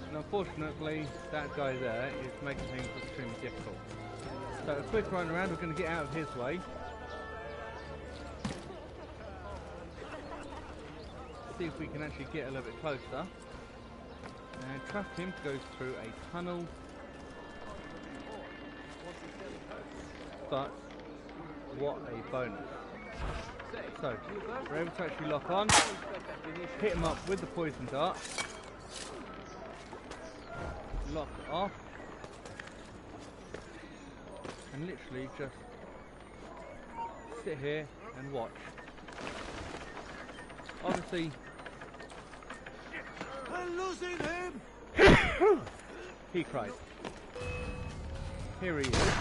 And unfortunately, that guy there is making things extremely difficult. So a quick run around, we're going to get out of his way. See if we can actually get a little bit closer. And trust him to go through a tunnel. But what a bonus. So, we're able to actually lock on, hit him up with the poison dart, lock off, and literally just sit here and watch. Obviously, We're losing him! he cried. Here he is.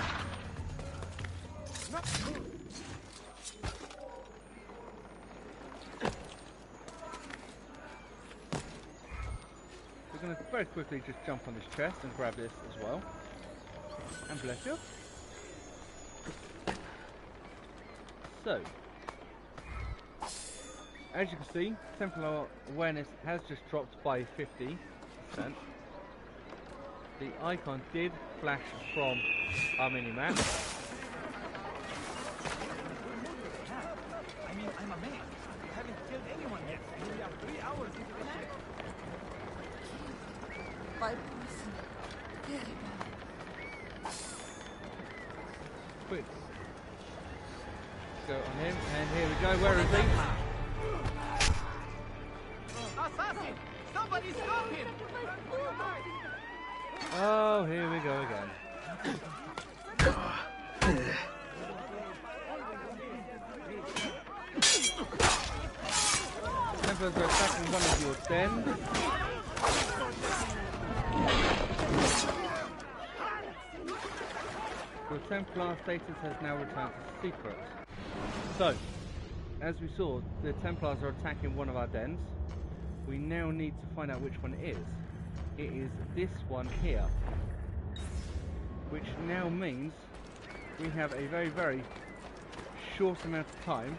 We're going to very quickly just jump on this chest and grab this as well. And bless you. So, as you can see, Templar awareness has just dropped by 50%. The icon did flash from our mini-map. I mean, I'm amazed. We haven't killed anyone yet. We are 3 hours into the trip. Quick. Go on him, and here we go. Where is he? Assassin! Somebody stop him! Oh, here we go again. Templars are attacking one of your dens. Your Templar status has now returned to secret. So, as we saw, the Templars are attacking one of our dens. We now need to find out which one it is. It is this one here. Which now means we have a very, very short amount of time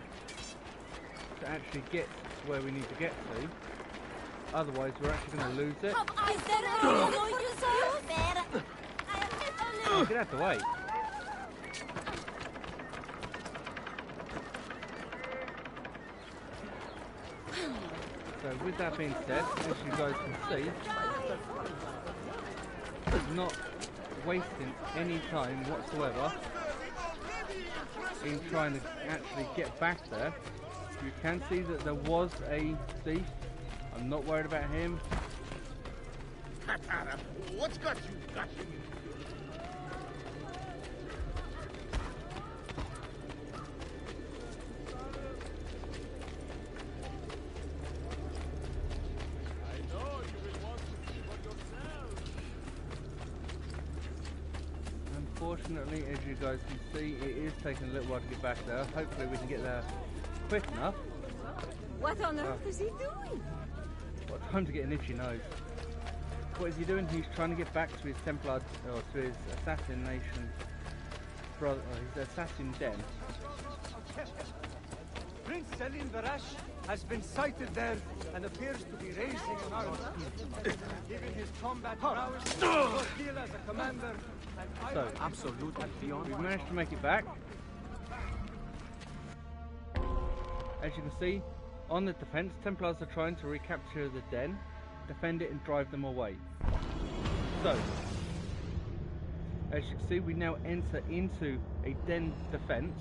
to actually get to where we need to get to. Otherwise, we're actually going to lose it. Oh, get out of the way. So with that being said, as you guys can see, not wasting any time whatsoever in trying to actually get back there. You can see that there was a thief. I'm not worried about him. Tatara, what's got you gushing? I know you will want to see for yourself. Unfortunately, as you guys can see, it is taking a little while to get back there. Hopefully we can get there quick enough. What on earth is he doing? What time to get an itchy nose. What is he doing? He's trying to get back to his Templar, or to his assassination brother, his assassin den. Prince Selim Barash has been sighted there and appears to be raising an army. Given his combat prowess, skill as a commander, and So, Absolutely beyond. we've managed to make it back. As you can see, on the defense, Templars are trying to recapture the den, defend it and drive them away. So, as you can see, we now enter into a den defense.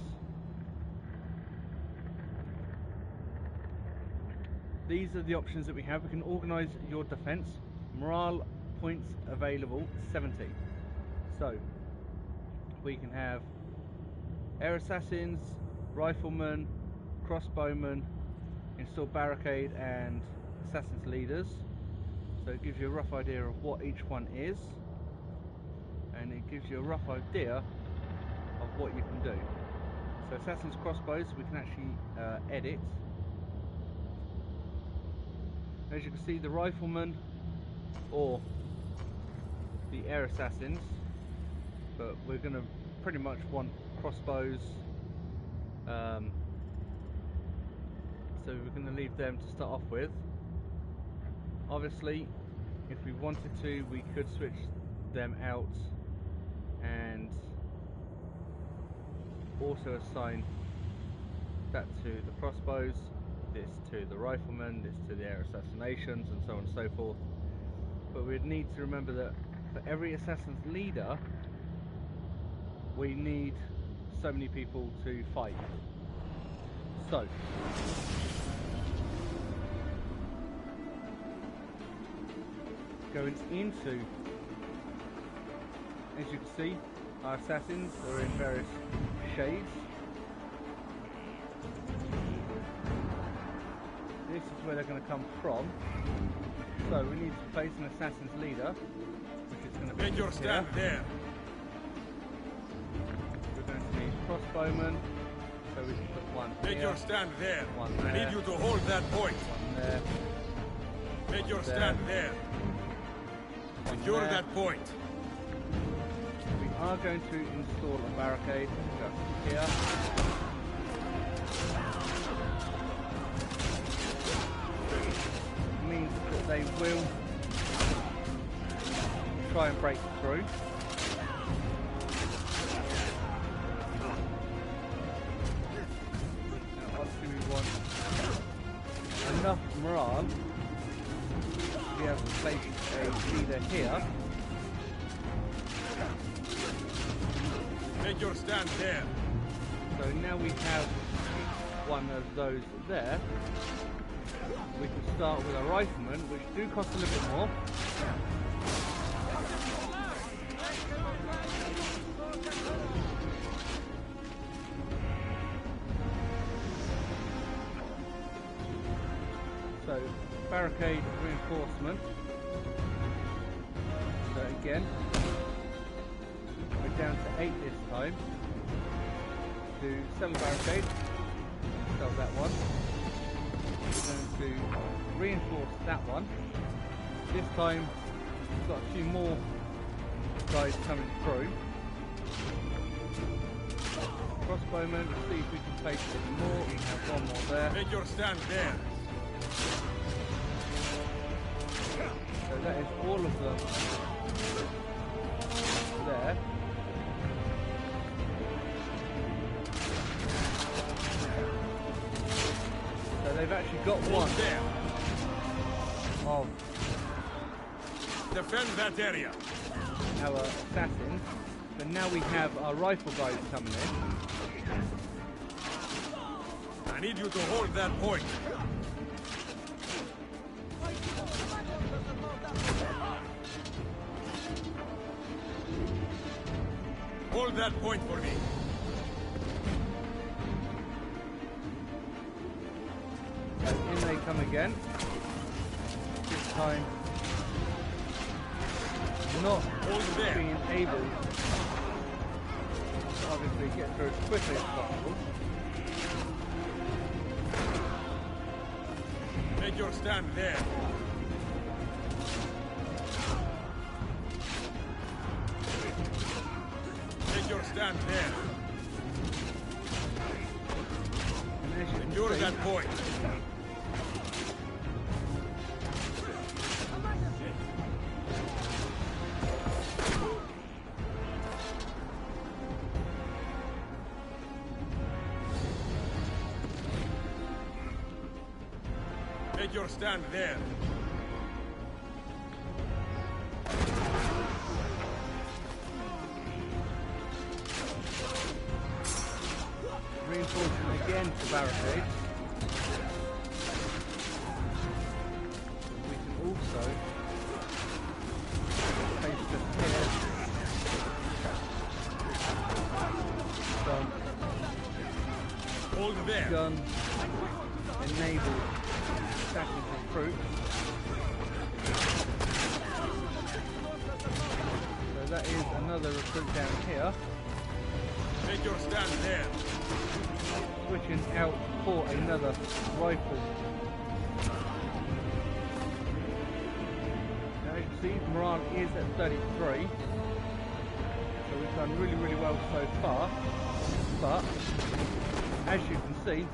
These are the options that we have. We can organise your defense. Morale points available 70. So, we can have air assassins, riflemen, crossbowmen, install barricade and assassins leaders. So it gives you a rough idea of what each one is, and it gives you a rough idea of what you can do. So assassins crossbows we can actually edit. As you can see, the riflemen or the air assassins, but we're going to pretty much want crossbows, so we're going to leave them to start off with. Obviously, if we wanted to, we could switch them out and also assign that to the crossbows, this to the riflemen, this to the air assassinations, and so on and so forth. But we'd need to remember that for every assassin's leader, we need so many people to fight. So, going into, as you can see, our assassins are in various shades. This is where they're going to come from. So we need to place an assassin's leader, which is going to be Make your stand there. We're going to need crossbowmen, so we can put one Make here, your stand there. one I there, need you to hold that point. one there, Make your there. stand there. one Secure there. that point. We are going to install a barricade just here. It means that they will try and break through. Now obviously we want enough morale to be able to place a leader here. Make your stand there. So now we have one of those there. We can start with a rifleman, which do cost a little bit more. So, barricade reinforcement. So again, we're down to 8 this time. To sell a barricade, sell that one. We're going to reinforce that one. This time we've got a few more guys coming through. Crossbowmen, let's see if we can place any more. We have one more there. Make your stand there. So that is all of them there. So they've actually got one There. of Defend that area. our assassins, but now we have our rifle guys coming in. I need you to hold that point. Hold that point for me. In they come again. This time, not being able to obviously get through as quickly as possible. Make your stand there. Make your stand there. Secure that point. Make your stand there. Reinforcing again to barricades. We can also place just here some hold there. Gun enable stacking of troops. So that is another recruit down here. Make your stand there. Switching out for another rifle. Now as you can see, morale is at 33. So we've done really, really well so far. But as you can see,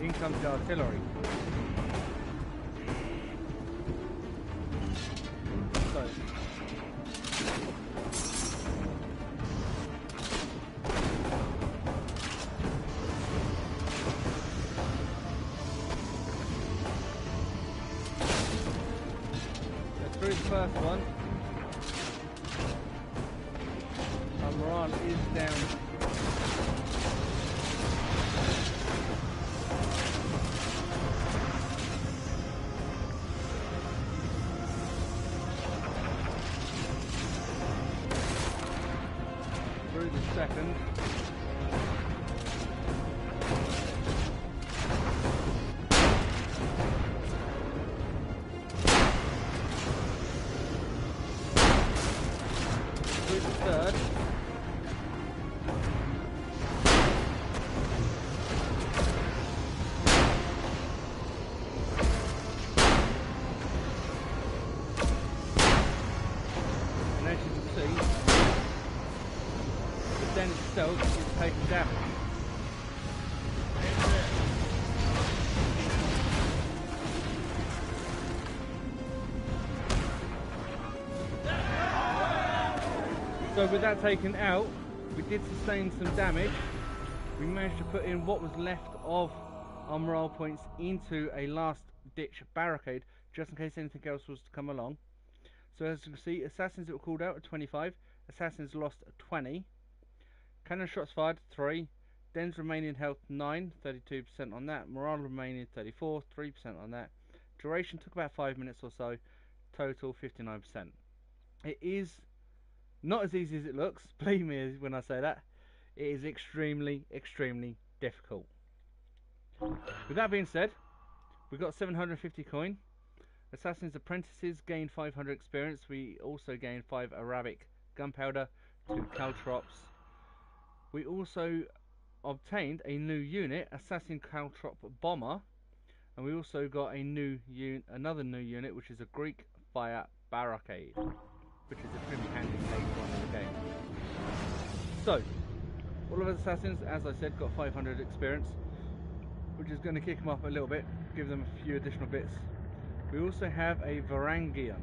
in comes the artillery. So through the first one, our morale is down. Through the second. Through the third. And as you can see, the den itself is taking damage. So with that taken out, we did sustain some damage. We managed to put in what was left of our morale points into a last ditch barricade, just in case anything else was to come along. So as you can see, assassins that were called out at 25, assassins lost 20, cannon shots fired 3, Dens remaining health 9, 32% on that, morale remaining 34, 3% on that, duration took about 5 minutes or so, total 59%. It is not as easy as it looks, believe me when I say that. It is extremely, extremely difficult. With that being said, we got 750 coin. Assassin's Apprentices gained 500 experience. We also gained 5 Arabic gunpowder, 2 caltrops. We also obtained a new unit, Assassin Caltrop Bomber, and we also got a new another new unit, which is a Greek Fire Barricade, which is extremely handy later on in the game. So, all of us assassins, as I said, got 500 experience, which is going to kick them up a little bit, give them a few additional bits. We also have a Varangian.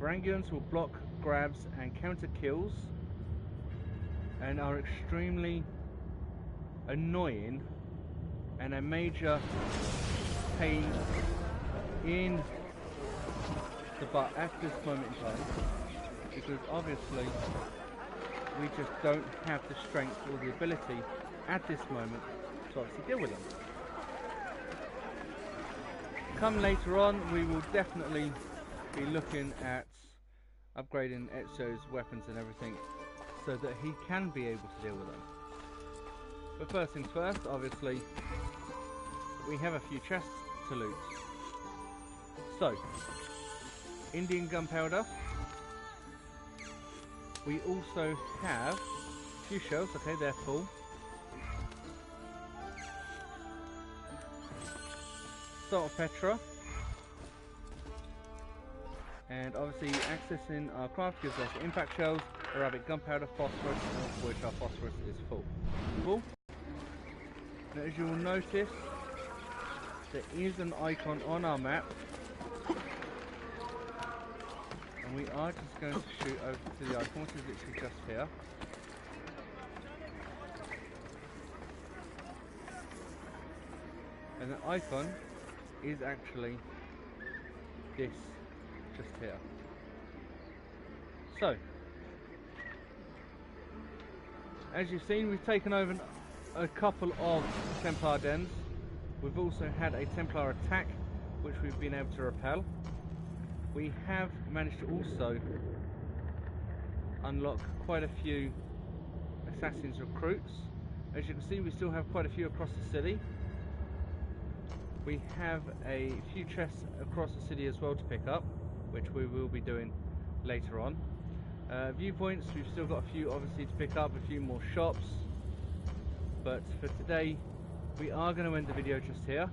Varangians will block grabs and counter kills, and are extremely annoying and a major pain in the butt at this moment in time, because obviously we just don't have the strength or the ability at this moment to obviously deal with them. Come later on, we will definitely be looking at upgrading Ezio's weapons and everything so that he can be able to deal with them. But first things first, obviously, we have a few chests to loot. So, Indian gunpowder. We also have a few shells, okay, they're full. Salt of Petra. And obviously accessing our craft gives us impact shells, Arabic gunpowder, phosphorus, of which our phosphorus is full. Now, as you will notice, there is an icon on our map, and we are just going to shoot over to the icon, which is literally just here. And the icon is actually this, just here. So, as you've seen, we've taken over a couple of Templar Dens. We've also had a Templar attack, which we've been able to repel. We have managed to also unlock quite a few Assassin's recruits. As you can see, we still have quite a few across the city. We have a few chests across the city as well to pick up, which we will be doing later on. Viewpoints, we've still got a few obviously to pick up, a few more shops. But for today, we are going to end the video just here,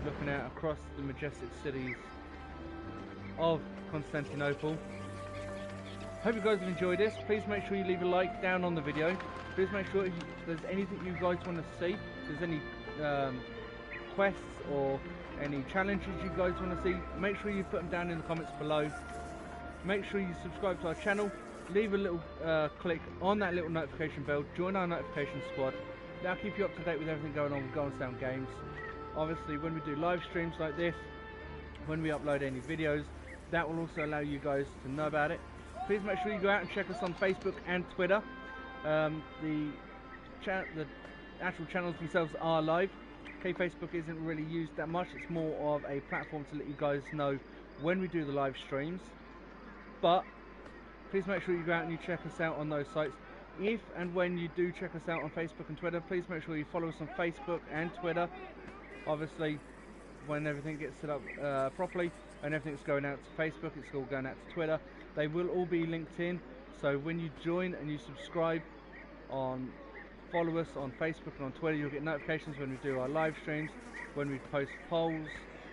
looking out across the majestic cities of Constantinople. Hope you guys have enjoyed this. Please make sure you leave a like down on the video. Please make sure if there's anything you guys want to see, if there's any quests or any challenges you guys want to see, make sure you put them down in the comments below. Make sure you subscribe to our channel, leave a little click on that little notification bell, join our notification squad. That'll keep you up to date with everything going on with Golden Sound Games. Obviously, when we do live streams like this, when we upload any videos, that will also allow you guys to know about it. Please make sure you go out and check us on Facebook and Twitter. The actual channels themselves are live. Okay, Facebook isn't really used that much. It's more of a platform to let you guys know when we do the live streams. But please make sure you go out and you check us out on those sites. If and when you do check us out on Facebook and Twitter, please make sure you follow us on Facebook and Twitter. Obviously, when everything gets set up properly and everything's going out to Facebook, it's all going out to Twitter. They will all be linked in. So when you join and you subscribe on, follow us on Facebook and on Twitter, you'll get notifications when we do our live streams, when we post polls,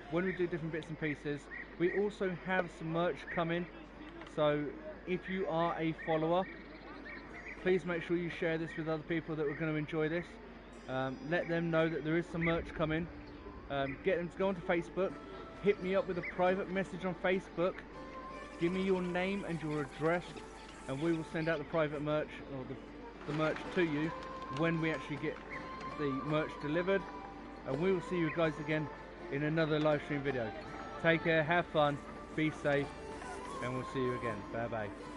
when we do different bits and pieces. We also have some merch coming. So if you are a follower, please make sure you share this with other people that are going to enjoy this. Let them know that there is some merch coming. Get them to go onto Facebook, hit me up with a private message on Facebook, give me your name and your address, and we will send out the private merch, or the merch to you when we actually get the merch delivered. And we will see you guys again in another live stream video. Take care, have fun, be safe, and we'll see you again. Bye bye.